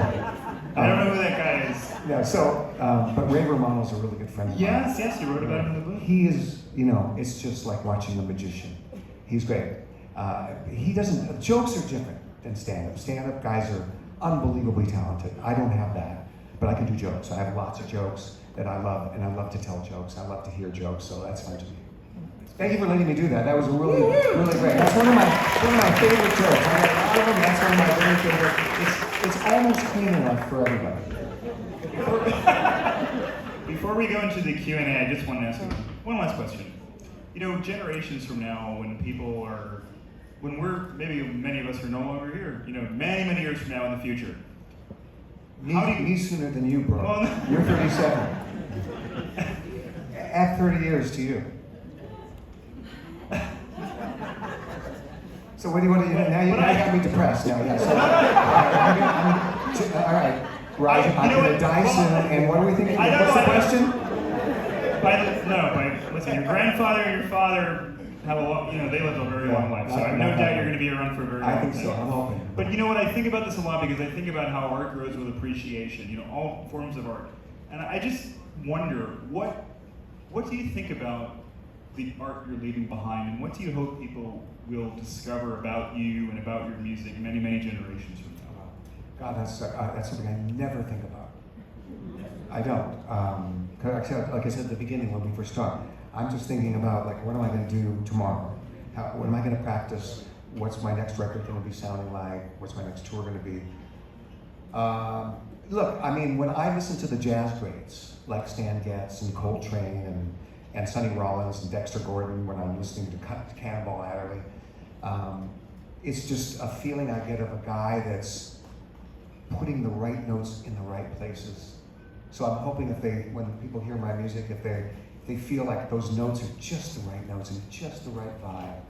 I don't know who that guy is. Yeah, so, but Ray Romano's a really good friend of mine. Yes, you wrote about him in the book. He is, you know, it's just like watching a magician. He's great. He doesn't, jokes are different than stand-up. Stand-up guys are unbelievably talented. I don't have that, but I can do jokes. I have lots of jokes that I love, and I love to tell jokes. I love to hear jokes, so that's fun to me. Thank you for letting me do that. That was really, really great. That's one of my favorite jokes. I have a lot of them. That's one of my very favorite. It's almost clean enough for everybody. Before we go into the Q&A, I just want to ask you one last question. You know, generations from now, when we're, maybe many of us are no longer here, you know, many, many years from now in the future. Me sooner than you, bro. Well, no. You're 37. Add 30 years to you. So what do you want to do? Now you got me depressed now, yeah. So, all right, Raj, I'm going to die soon, and what are we thinking? What's the question? Listen, your grandfather and your father have they lived a very long life, so I have no doubt you're going to be around for a very long time. I think so, I'm hoping. But you know what, I think about this a lot because I think about how art grows with appreciation, you know, all forms of art. And I just wonder, what do you think about the art you're leaving behind, and what do you hope people will discover about you and about your music many, many generations from now? God, that's something I never think about. I don't. 'Cause like I said at the beginning when we first started, I'm just thinking about like, what am I going to do tomorrow? What am I going to practice? What's my next record going to be sounding like? What's my next tour going to be? Look, I mean, when I listen to the jazz greats like Stan Getz and Coltrane and Sonny Rollins and Dexter Gordon, when I'm listening to Cannonball Adderley, it's just a feeling I get of a guy that's putting the right notes in the right places. So I'm hoping when people hear my music, if they feel like those notes are just the right notes and just the right vibe,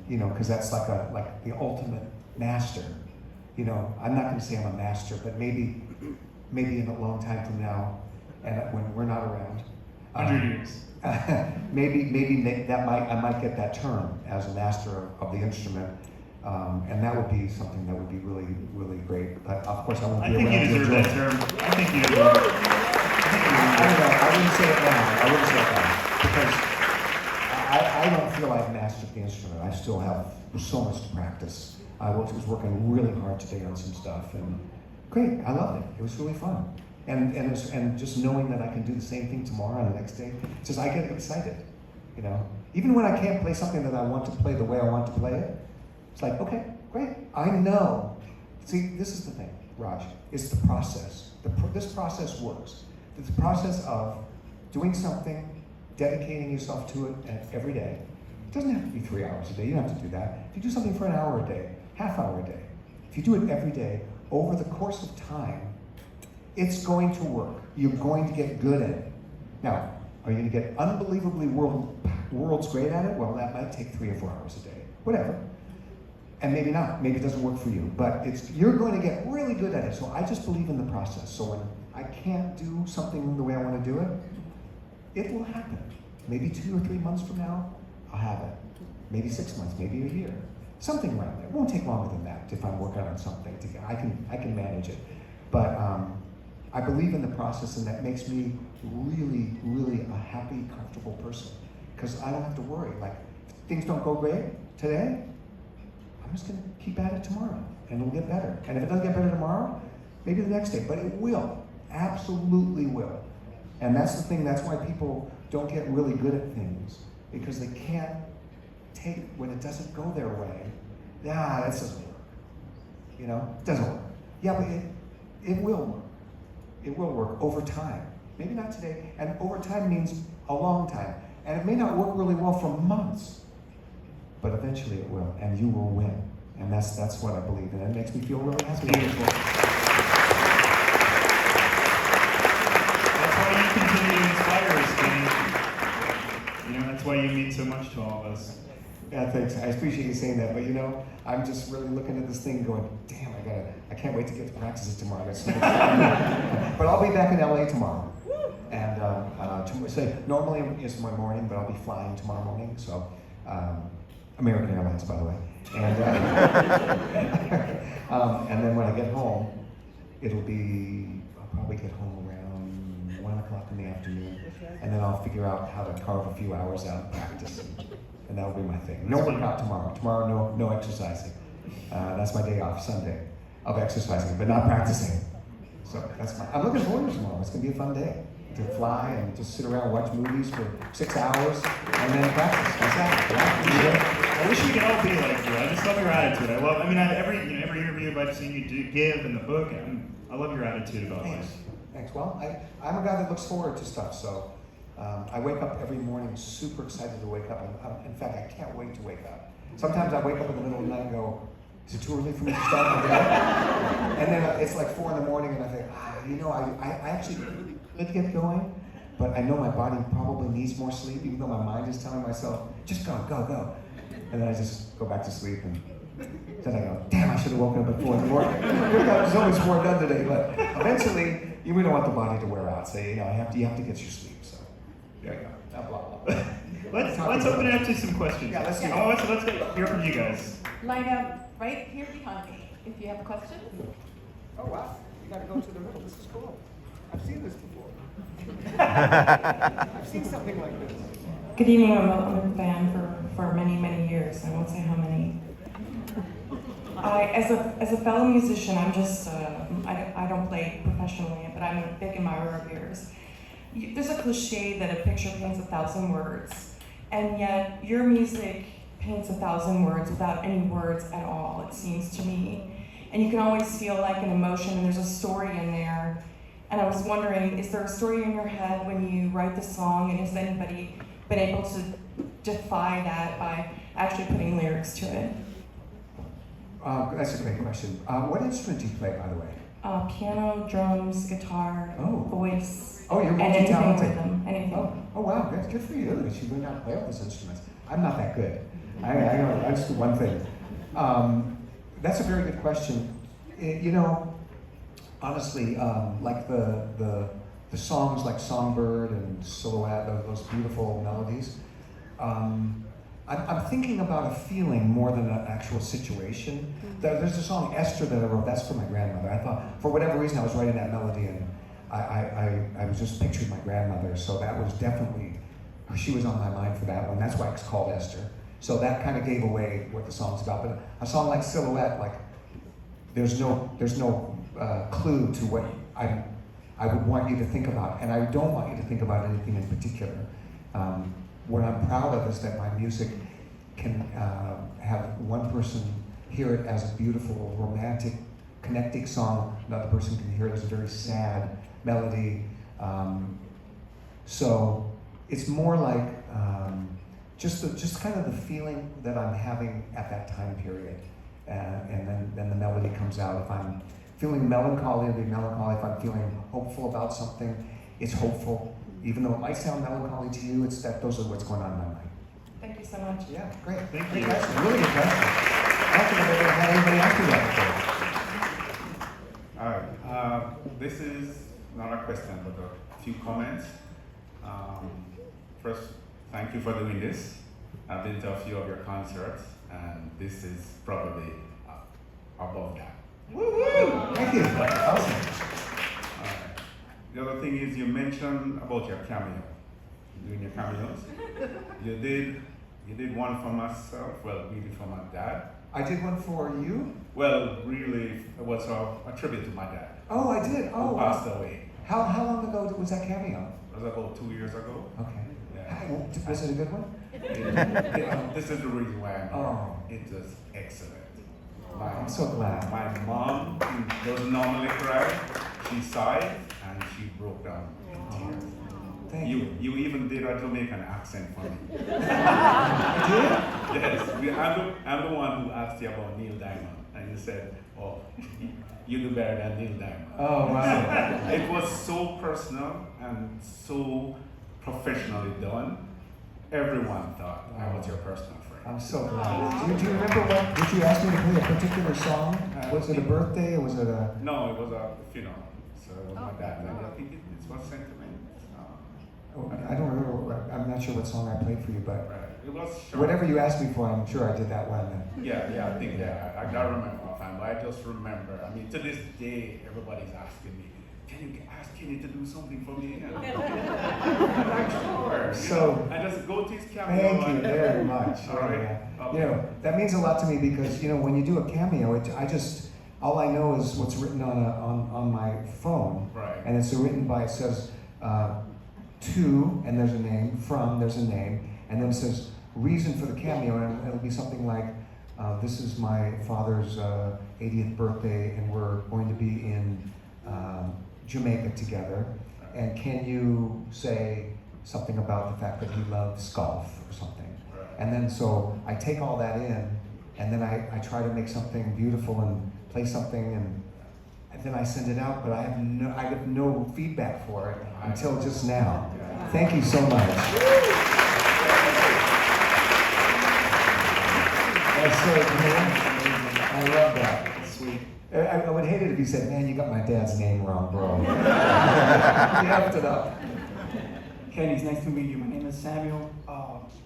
you know, because that's like the ultimate master. You know, I'm not going to say I'm a master, but maybe in a long time from now, and when we're not around, 100 years. maybe I might get that term as a master of the instrument, and that would be something that would be really, really great. But of course, I won't be around. I think you deserve that term. I think you deserve it. I don't know. I wouldn't say it now. Because I don't feel I've mastered the instrument. I still have so much to practice. I was working really hard today on some stuff, and great. I loved it. It was really fun. And just knowing that I can do the same thing tomorrow and the next day, just I get excited, you know. Even when I can't play something that I want to play the way I want to play it, it's like, okay, great. I know. See, this is the thing, Raj. It's the process. This process works. It's the process of doing something, dedicating yourself to it every day. It doesn't have to be 3 hours a day. You don't have to do that. If you do something for an hour a day, half hour a day, if you do it every day, over the course of time, it's going to work. You're going to get good at it. Now, are you going to get unbelievably world's great at it? Well, that might take 3 or 4 hours a day. Whatever. And maybe not. Maybe it doesn't work for you. But you're going to get really good at it. So I just believe in the process. So when I can't do something the way I want to do it, it will happen. Maybe 2 or 3 months from now, I'll have it. Maybe 6 months, maybe a year. Something around there. It won't take longer than that if I'm working on something. I can manage it. But I believe in the process, and that makes me really, really a happy, comfortable person. Because I don't have to worry. Like, if things don't go great today, I'm just going to keep at it tomorrow, and it'll get better. And if it doesn't get better tomorrow, maybe the next day. But it will. Absolutely will. And that's the thing. That's why people don't get really good at things, because they can't take when it doesn't go their way. That doesn't work. You know, it doesn't work. Yeah, but it will work. It will work over time. Maybe not today. And over time means a long time. And it may not work really well for months, but eventually it will, and you will win. And that's what I believe, and it makes me feel really happy. Beautiful. That's why you continue to inspire us, Kenny. You know, that's why you mean so much to all of us. Yeah, thanks. I appreciate you saying that, but you know, I'm just really looking at this thing going, damn, I can't wait to get to practice it tomorrow. But I'll be back in LA tomorrow. And normally it's my morning, but I'll be flying tomorrow morning, so American Airlines, by the way. And and then when I get home, it'll be probably probably get home around 1 o'clock in the afternoon, and then I'll figure out how to carve a few hours out and practice, and that'll be my thing. No workout tomorrow. Tomorrow, no exercising. That's my day off, Sunday, of exercising, but not practicing. So I'm looking forward to tomorrow. It's gonna be a fun day to fly and just sit around, watch movies for 6 hours, and then practice. That's that. I wish we could all be like you. I just love your attitude. Every interview I've seen you give in the book, I love your attitude about Thanks. life. Thanks. Well, I'm a guy that looks forward to stuff, so I wake up every morning super excited to wake up. In fact, I can't wait to wake up. Sometimes I wake up in the middle of the night and go, is it too early for me to start my day? And then it's like 4 in the morning and I think, I actually could get going, but I know my body probably needs more sleep, even though my mind is telling myself, just go. And then I just go back to sleep, and then I go, damn, I should have woken up at 4 in the morning. There's always more done today, but eventually, we don't want the body to wear out, so you have to get your sleep, so there you go, blah, blah. Let's open it up to some questions. Yeah, let's do it. Let's hear from you guys. Line up right here behind me if you have a question. Oh, wow. You gotta go to the middle. This is cool. I've seen this before. I've seen something like this. Good evening. I'm a fan for many, many years. I won't say how many. As a fellow musician, I'm just I don't play professionally, but I'm a big admirer of yours. There's a cliche that a picture paints 1,000 words, and yet your music paints 1,000 words without any words at all, it seems to me. And you can always feel like an emotion, and there's a story in there. And I was wondering, is there a story in your head when you write the song, and has anybody been able to defy that by actually putting lyrics to it? That's a great question. What instrument do you play, by the way? Piano, drums, guitar, Oh. voice, Oh, you're and anything multi-talented. rhythm, anything. Oh wow, that's good for you. That you learned how to play all those instruments. I'm not that good. I just do one thing. That's a very good question. Honestly, like the songs like Songbird and Silhouette, those beautiful melodies. I'm thinking about a feeling more than an actual situation. There's a song Esther that I wrote. That's for my grandmother. I thought for whatever reason I was writing that melody and I was just picturing my grandmother. So that was definitely she was on my mind for that one. That's why it's called Esther. So that kind of gave away what the song's about. But a song like Silhouette, like there's no clue to what I would want you to think about, and I don't want you to think about anything in particular. What I'm proud of is that my music can have one person hear it as a beautiful, romantic, connecting song. Another person can hear it as a very sad melody. So it's more like just kind of the feeling that I'm having at that time period, and then the melody comes out. If I'm feeling melancholy, it'll be melancholy. If I'm feeling hopeful about something, it's hopeful. Even though it might sound melancholy to you, it's that those are what's going on in my mind. Thank you so much. Yeah, great. Thank Great you. question. Really good question. I don't think I've ever had anybody ask me that before. All right. This is not a question, but a few comments. First, thank you for doing this. I've been to a few of your concerts, and this is probably above that. Woo-hoo! Thank you. Awesome. All right. The other thing is you mentioned about your cameo, doing your cameos. You did one for myself, well, really for my dad. I did one for you. Well, really, it was a tribute to my dad, Oh, I did. Oh, who wow. passed away. How long ago was that cameo? It was about 2 years ago. Okay. Yeah. Was it a good one? This is the reason why I'm here. Oh. It was excellent. I'm so glad. My mom, who doesn't normally cry, she sighed and she broke down in tears. Thank you. You even did a Jamaican accent for me. I did? Yes, I'm the one who asked you about Neil Diamond, and you said, "Oh, you do better than Neil Diamond." Oh, wow. It was so personal and so professionally done. Everyone thought I was your personal friend. I'm so glad. Do you remember what? Did you ask me to play a particular song? Was it a birthday or was it a? No, it was a funeral. So it was my dad. And I think it was sentiment. Oh, I don't remember. I'm not sure what song I played for you, but Right. It was short. whatever you asked me for, I'm sure I did that one. Yeah, I think I don't remember offhand, but I just remember. I mean, to this day, everybody's asking me, can you ask Kenny to do something for me? I'm like, sure. So- I just go to his cameo. Thank you and- very much. All right. Yeah. Okay. You know, that means a lot to me because, you know, when you do a cameo, all I know is what's written on my phone. Right. And it's written by, it says, to, and there's a name, from, there's a name, and then it says reason for the cameo, and it'll be something like, this is my father's 80th birthday, and we're going to be in Jamaica together, and can you say something about the fact that he loves golf or something? Right. And then so I take all that in, and then I try to make something beautiful and play something, and then I send it out, but I have no feedback for it until just now. Thank you so much. That's so cool. I love that. Sweet. I would hate it if you said, man, you got my dad's name wrong, bro. You effed it up. Kenny, it's nice to meet you. My name is Samuel.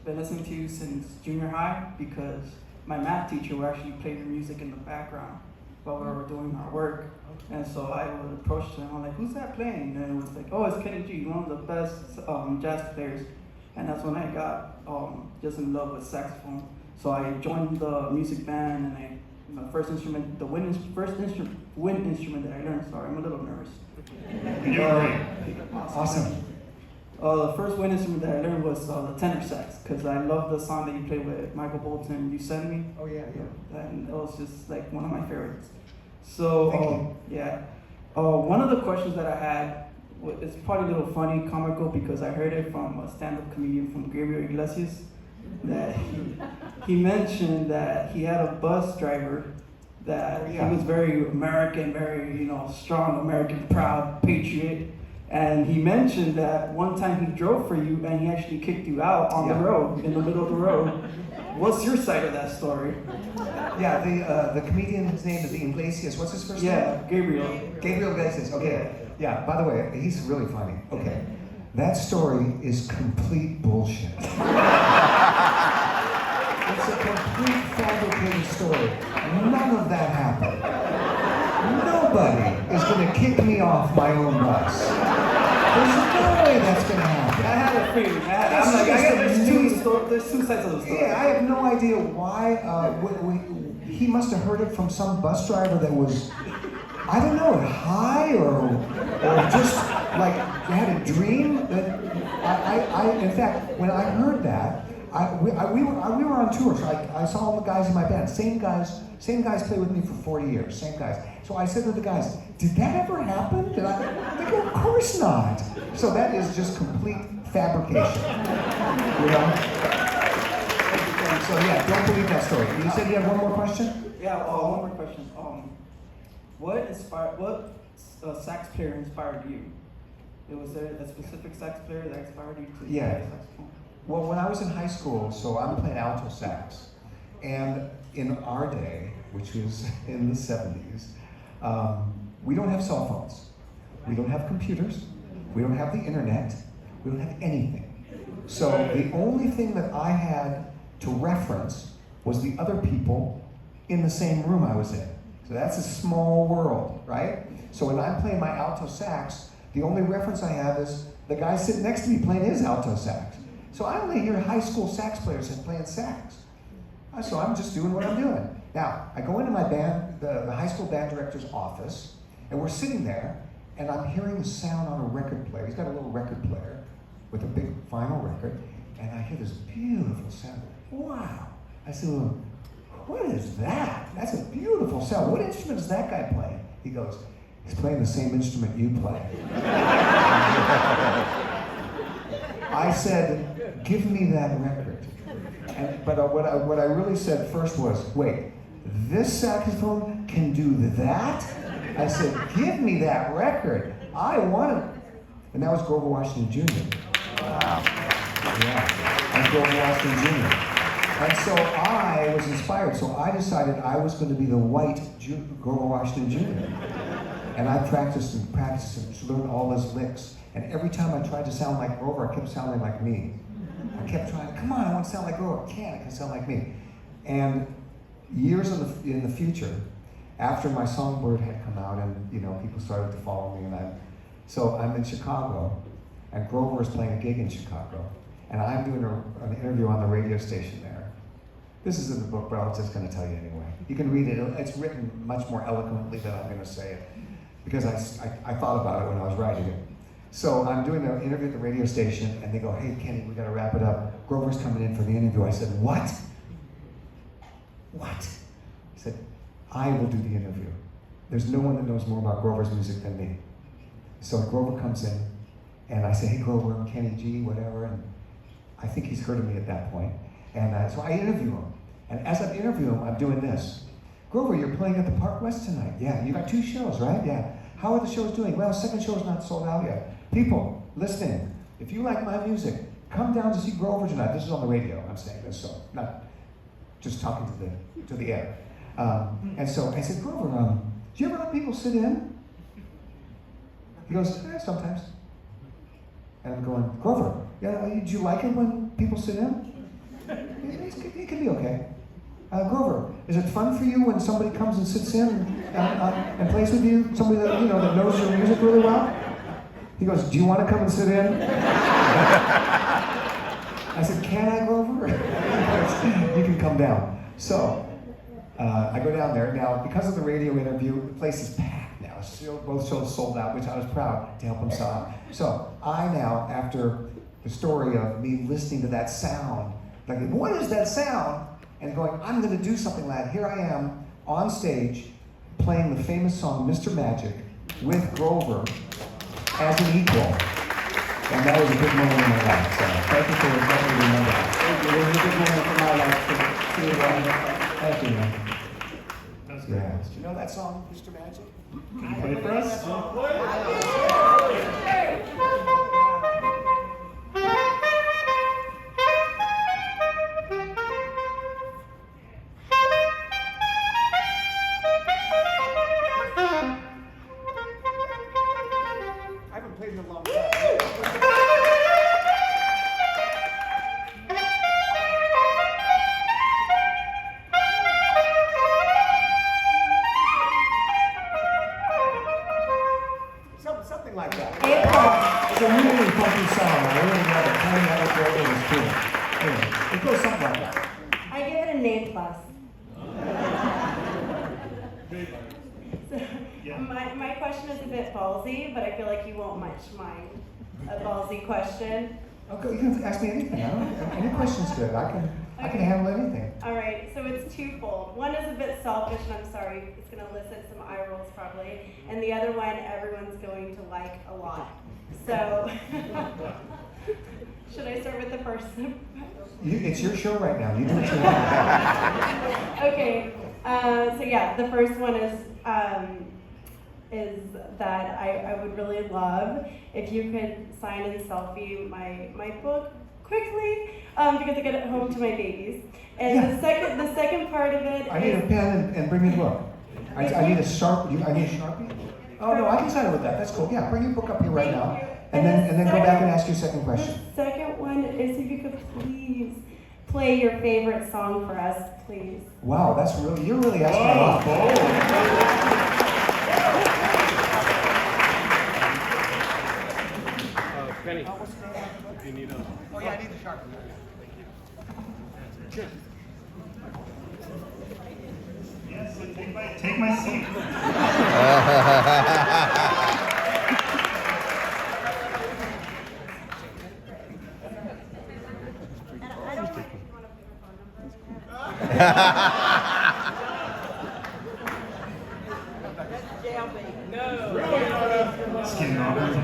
Been listening to you since junior high because my math teacher would actually play your music in the background while we were doing our work. And so I would approach him, I'm like, who's that playing? And it was like, oh, it's Kenny G, one of the best jazz players. And that's when I got just in love with saxophone. So I joined the music band, and my first instrument, wind instrument that I learned, sorry, I'm a little nervous. You're great. Awesome. The first wind instrument that I learned was the tenor sax, because I love the song that you played with Michael Bolton, You Send Me. Oh, yeah. And it was just like one of my favorites. So, Thank yeah. One of the questions that I had, it's probably a little funny, comical, because I heard it from a stand-up comedian from Gabriel Iglesias, that he mentioned that he had a bus driver that he was very American, very, strong American, proud patriot. And he mentioned that one time he drove for you and he actually kicked you out on the road, in the middle of the road. What's your side of that story? Yeah, the comedian's name is Iglesias. What's his first name? Yeah, Gabriel. Gabriel Iglesias. Okay. Yeah, by the way, he's really funny. Okay. That story is complete bullshit. It's a complete fabricated story. None of that happened. Nobody is going to kick me off my own bus. There's no way that's going to happen. I had a feeling. There's two sides of the story. Yeah, I have no idea why. He must have heard it from some bus driver that was, I don't know, high or just like had a dream. That in fact, when I heard that, we were on tour. So I saw all the guys in my band. Same guys played with me for 40 years. Same guys. So I said to the guys, "Did that ever happen?" They go, "Of course not." So that is just complete fabrication. So yeah, don't believe that story. You said you had one more question? Yeah, one more question. What sax player inspired you? Was there a specific sax player that inspired you to play saxophone? Well, when I was in high school, so I'm playing alto sax, and in our day, which was in the 70s, we don't have cell phones, we don't have computers, we don't have the internet, we don't have anything. So the only thing that I had to reference was the other people in the same room I was in. So that's a small world, right? So when I'm playing my alto sax, the only reference I have is the guy sitting next to me playing his alto sax. So I only hear high school sax players playing sax. So I'm just doing what I'm doing. Now, I go into my band, the high school band director's office, and we're sitting there, and I'm hearing the sound on a record player. He's got a little record player with a big vinyl record, and I hear this beautiful sound. Wow. I said, well, what is that? That's a beautiful sound. What instrument is that guy playing? He goes, he's playing the same instrument you play. I said, give me that record. But what I really said first was, wait, this saxophone can do that? I said, give me that record. I want it. And that was Grover Washington Jr. Wow. Yeah, that's Grover Washington Jr. And so I was inspired. So I decided I was going to be the white Grover Washington Jr. And I practiced and learned all his licks. And every time I tried to sound like Grover, I kept sounding like me. I kept trying to, come on, I want to sound like Grover. I can sound like me. And years in the future, after my Songbird had come out and people started to follow me, and So I'm in Chicago, and Grover is playing a gig in Chicago, and I'm doing an interview on the radio station there. This is in the book, but I was just going to tell you anyway. You can read it. It's written much more eloquently than I'm going to say it, because I thought about it when I was writing it. So I'm doing an interview at the radio station, and they go, "Hey, Kenny, we got to wrap it up. Grover's coming in for the interview." I said, "What? What?" He said, "I will do the interview. There's no one that knows more about Grover's music than me." So Grover comes in, and I say, "Hey, Grover, I'm Kenny G, whatever," and I think he's heard of me at that point. And so I interview him. And as I'm interviewing him, I'm doing this. "Grover, you're playing at the Park West tonight." "Yeah." "You got 2 shows, right?" "Yeah." "How are the shows doing?" "Well, second show's not sold out yet." "People, listening, if you like my music, come down to see Grover tonight." This is on the radio, I'm saying this, so not just talking to the air. And so I said, "Grover, do you ever let people sit in?" He goes, "Sometimes." And I'm going, "Grover, yeah, do you like it when people sit in?" It can be okay. "Grover, is it fun for you when somebody comes and sits in and plays with you? Somebody that that knows your music really well?" He goes, "Do you want to come and sit in?" I said, "Can I, Grover?" "You can come down." So I go down there. Now, because of the radio interview, the place is packed now. Both shows sold out, which I was proud to help them sell out. So I now, after the story of me listening to that sound, like, what is that sound? And going, I'm going to do something, lad. Here I am on stage playing the famous song Mr. Magic with Grover as an equal. And that was a big moment in my life. So thank you for letting me remember that. Thank you. It was a big moment for my life to Thank you, man. That was Yeah. great. Do you know that song, Mr. Magic? Can you play it for us? I haven't played in a long time. Something like that. It's a really funky song. I really love it. Playing that with Grover was cool. Anyway, it goes something like that. I give it an A+. Yeah. My question is a bit ballsy, but I feel like you won't much mind a ballsy question. Okay, you can ask me anything. Any question's good. I can handle anything. All right, so it's twofold. One is a bit selfish, and I'm sorry, it's going to elicit some eye rolls probably. And the other one, everyone's going to like a lot. So, should I start with the first? It's your show right now. You do what you want. Okay, so yeah, the first one is that I would really love if you could sign and selfie my book quickly, because I get it home to my babies. And Yeah. the second part of it I need a pen and bring me a book. I need a Sharpie. I need a Sharpie? Oh, no, I can sign it with that. That's cool. Yeah, bring your book up here right Thank now. you. And then go back and ask your second question. The second one is if you could please play your favorite song for us, please. Wow, you're really asking a lot. Penny. Oh, yeah, I need the sharp. Yes, so take my seat. I don't mind if you want to put your phone number. It's getting awkward.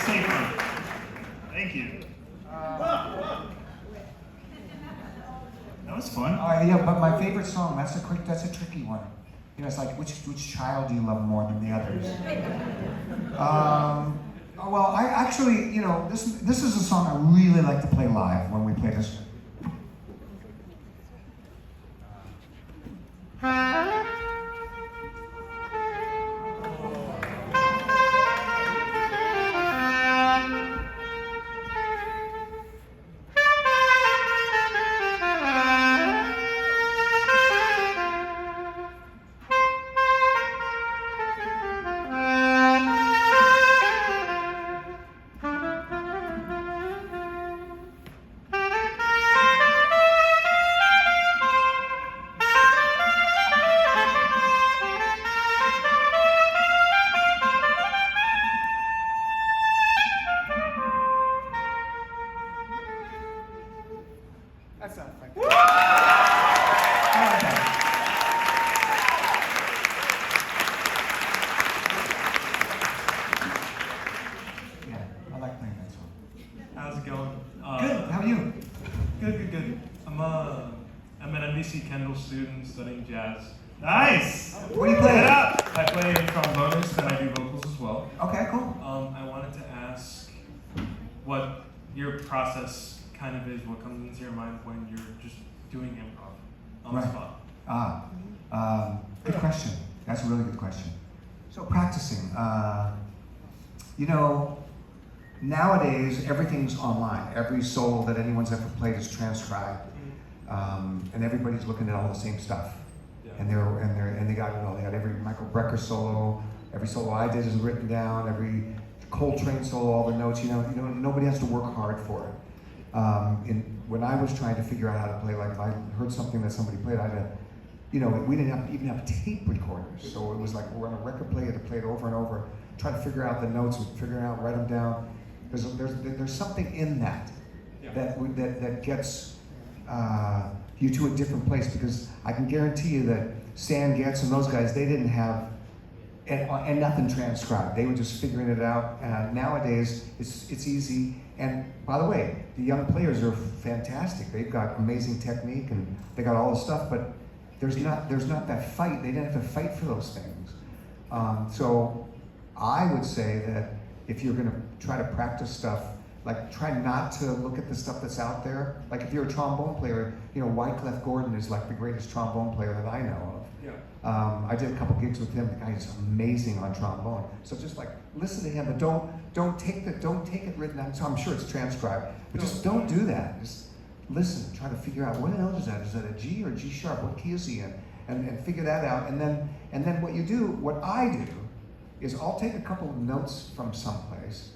Safer. Thank you. That was fun. Yeah, but my favorite song, that's a tricky one. It's like, which child do you love more than the others? Well, I actually, this is a song I really like to play live when we play this. How's it going? Good. How are you? Good. I'm an NBC Kendall student studying jazz. Nice. What do you play? I play trombonist and I do vocals as well. Okay, cool. I wanted to ask what your process kind of is, what comes into your mind when you're just doing improv on the spot. Good question. That's a really good question. So practicing, nowadays everything's online. Every solo that anyone's ever played is transcribed, and everybody's looking at all the same stuff. Yeah. And they got every Michael Brecker solo, every solo I did is written down, every Coltrane solo, all the notes. Nobody has to work hard for it. When I was trying to figure out how to play, like if I heard something that somebody played, I had to. We didn't even have tape recorders, so it was like we're on a record player to play it over and over, try to figure out the notes, write them down. There's something in that that gets you to a different place, because I can guarantee you that Stan Getz and those guys, they didn't have and nothing transcribed. They were just figuring it out. Nowadays, it's easy. And by the way, the young players are fantastic. They've got amazing technique and they got all the stuff, but there's not that fight. They didn't have to fight for those things. So I would say that if you're going to try to practice stuff, like try not to look at the stuff that's out there. Like if you're a trombone player, Wyclef Gordon is like the greatest trombone player that I know of. Yeah. I did a couple gigs with him. The guy is amazing on trombone. So just like listen to him, but don't take it written down. So I'm sure it's transcribed, but just don't do that. Just listen, try to figure out what note is that? Is that a G or G sharp? What key is he in? And figure that out. And then what I do is I'll take a couple of notes from someplace,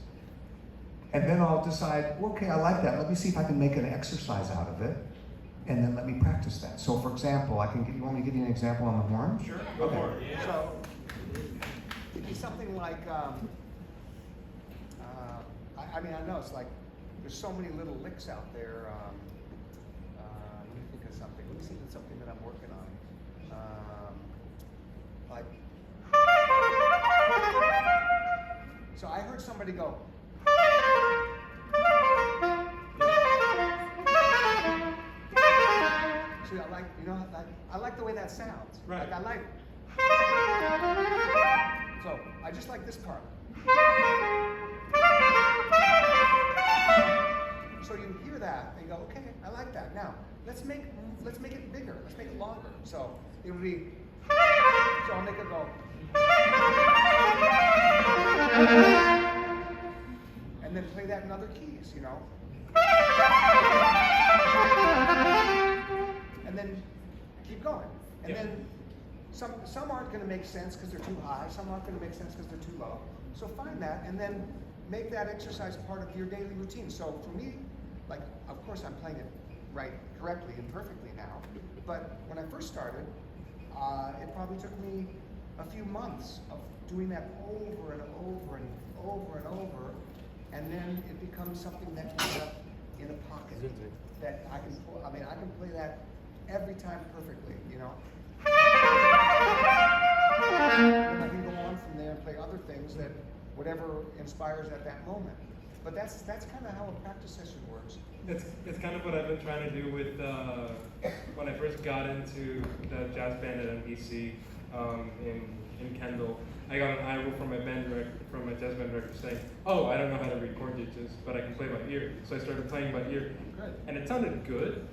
and then I'll decide, okay, I like that. Let me see if I can make an exercise out of it, and then let me practice that. So for example, you want me to give you an example on the horn? Sure. Go for it. Yeah. So it'd be something like, I know it's like there's so many little licks out there. Let me think of something. Let me see if it's something that I'm working on. So I heard somebody go. See, I like the way that sounds. Right. So I just like this part. So you hear that and you go, okay, I like that. Now let's make it bigger. Let's make it longer. So it would be. So I'll make it go. And then play that in other keys, And then keep going. And then some aren't going to make sense because they're too high. Some aren't going to make sense because they're too low. So find that and then make that exercise part of your daily routine. So for me, like, of course I'm playing it right correctly and perfectly now. But when I first started, it probably took me a few months of doing that over and over and over and over, and then it becomes something that ends up in a pocket that I can pull. I can play that every time perfectly, And I can go on from there and play other things that whatever inspires at that moment. But that's kind of how a practice session works. It's kind of what I've been trying to do with when I first got into the jazz band at NBC in Kendall. I got an eye roll from my jazz band director saying, "Oh, I don't know how to read chord ditches, but I can play by ear." So I started playing by ear, Good. and it sounded good,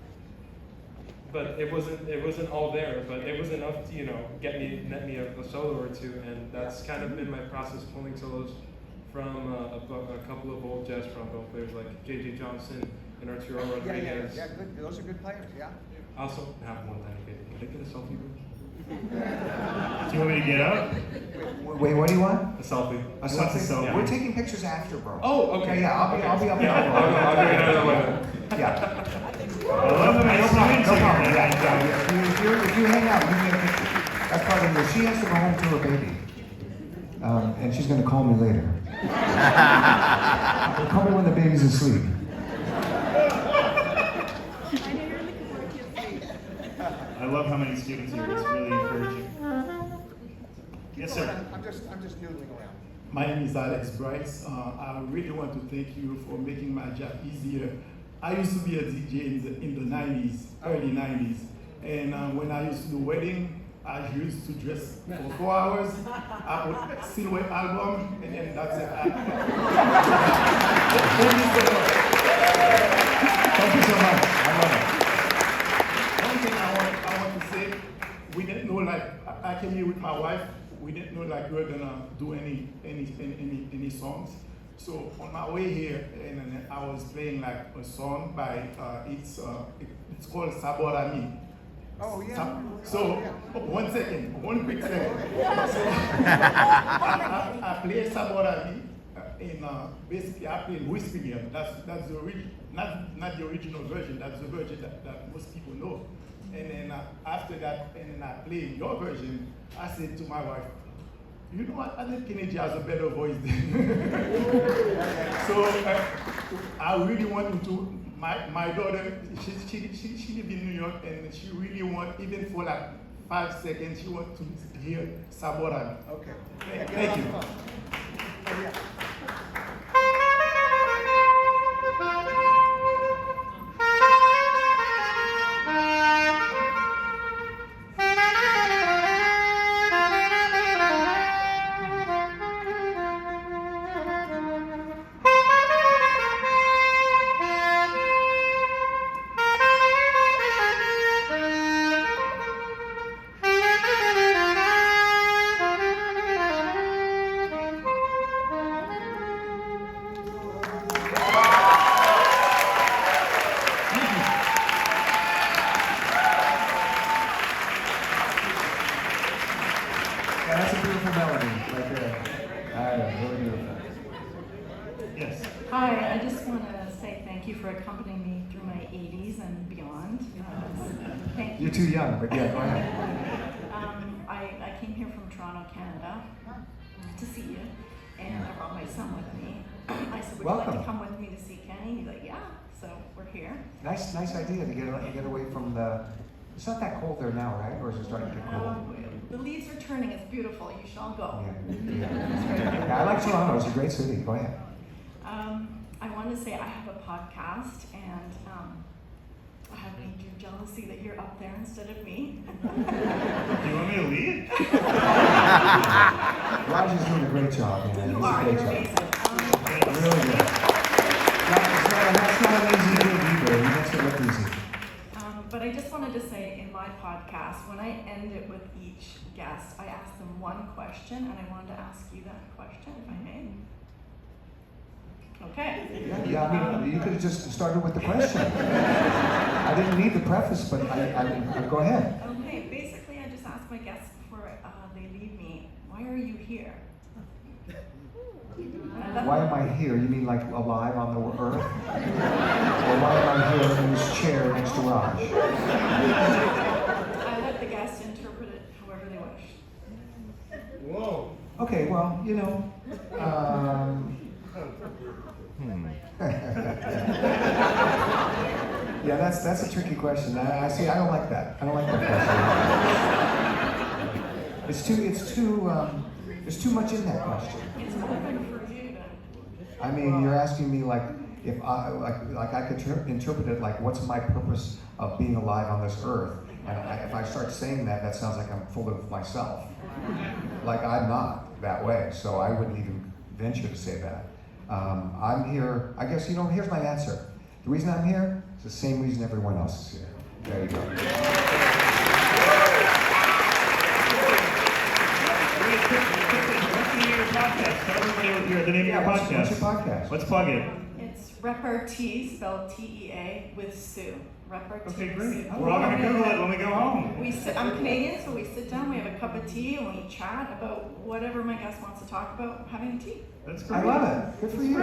but it wasn't all there. But it was enough to net me a solo or two, and that's kind of been my process, pulling solos from a couple of old jazz trombone players like J.J. Johnson and Arturo Rodriguez. Yeah, good. Those are good players. Yeah. I also have one tiny favor. Can I get a selfie booth? Do you want me to get up? Wait, what do you want? A selfie. A He wants a selfie. We're taking pictures after, bro. Oh, okay. Yeah, I'll be up. Yeah, I'll go another way. Yeah. I love the way No problem. students Yeah. If you hang out, you can get a picture. That's part of it. She has to go home to her baby. And she's going to call me later. Call me when the baby's asleep. I love how many students here. It's really encouraging. Yes, sir. I'm just noodling around. My name is Alex Bryce. I really want to thank you for making my job easier. I used to be a DJ in the 90s, early 90s. And when I used to do wedding, I used to dress for 4 hours. I put silhouette album, and then that's it. Thank you so much. Thank you so much. I love it. One thing I want to say, we didn't know, like, I came here with my wife. We didn't know like we were gonna do any songs. So on my way here, and I was playing like a song by it's called Saborami. Oh, yeah. So, one quick second. So, I played Saborami, and basically I played Whiskey Game. That's the not the original version. That's the version that most people know. And then after that, and then I played your version. I said to my wife, you know what? I think Kennedy has a better voice than So I really want you to. My daughter, she lives in New York, and she really want, even for like 5 seconds, she wants to hear Saborami. Okay. Thank you. Oh, yeah. That's a beautiful melody right there. Really beautiful. Yes. Hi, I just want to say thank you for accompanying me through my 80s and beyond. Thank you. You're too young, but yeah, go ahead. I came here from Toronto, Canada to see you, and I brought my son with me. I said, would you like Welcome. to come with me to see Kenny? He's like, yeah, so we're here. Nice idea to get away from the. It's not that cold there now, right? Or is it starting to get cold? The leaves are turning, it's beautiful, you shall go. Yeah, I like Toronto. It's a great city. Go ahead. I want to say I have a podcast, and I have major jealousy that you're up there instead of me. Do you want me to lead? Roger's doing a great job, man. You He's are, a great you're job. amazing. Really good. That's not an easy gig either. He makes it look easy. But I just wanted to say in my podcast, when I end it with each guest, I ask them one question, and I wanted to ask you that question, if I may. Okay. Yeah, I mean, you could have just started with the question. I didn't need the preface, but I go ahead. Okay, basically I just ask my guests before they leave me, why are you here? Why am I here? You mean like alive on the earth? Or why am I here in this chair next to Raj? I let the guests interpret it however they wish. Whoa. Okay, well, you know. Yeah, that's a tricky question. I see. I don't like that. I don't like that question. There's too much in that question. It's open for you to. I mean, you're asking me like if I like I could interpret it like what's my purpose of being alive on this earth? And if I start saying that, that sounds like I'm full of myself. Like I'm not that way, so I wouldn't even venture to say that. I'm here. I guess here's my answer. The reason I'm here is the same reason everyone else is here. There you go. The name of your podcast. What's your podcast? Let's plug it. It's Repartee, spelled T-E-A, with Sue. Repartee. Okay, great. Sue. We're all gonna Google it when we go home. I'm Canadian, so we sit down, we have a cup of tea, and we chat about whatever my guest wants to talk about having tea. That's great. I love it. Good for you.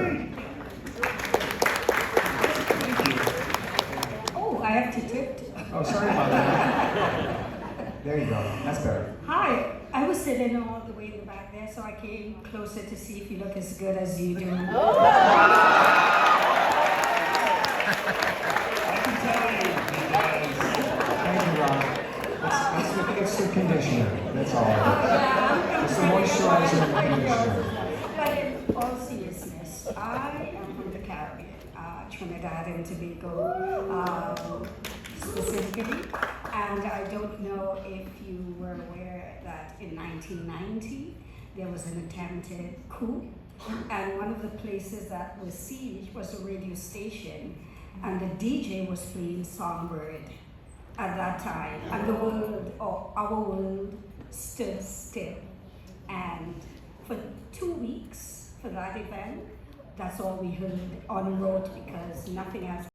Oh, I have to tip. Oh, sorry about that. There you go. That's better. Hi, I was sitting all the way in the back there, so I came closer to see if you look as good as you do. I can tell you Thank you, Ron. It's the conditioner. That's all. It's the moisturizer and the conditioner. Trinidad and Tobago specifically. And I don't know if you were aware that in 1990 there was an attempted coup, and one of the places that was sieged was a radio station, and the DJ was playing Songbird at that time, and the world, or our world, stood still. And for 2 weeks for that event, that's all we heard en route because nothing else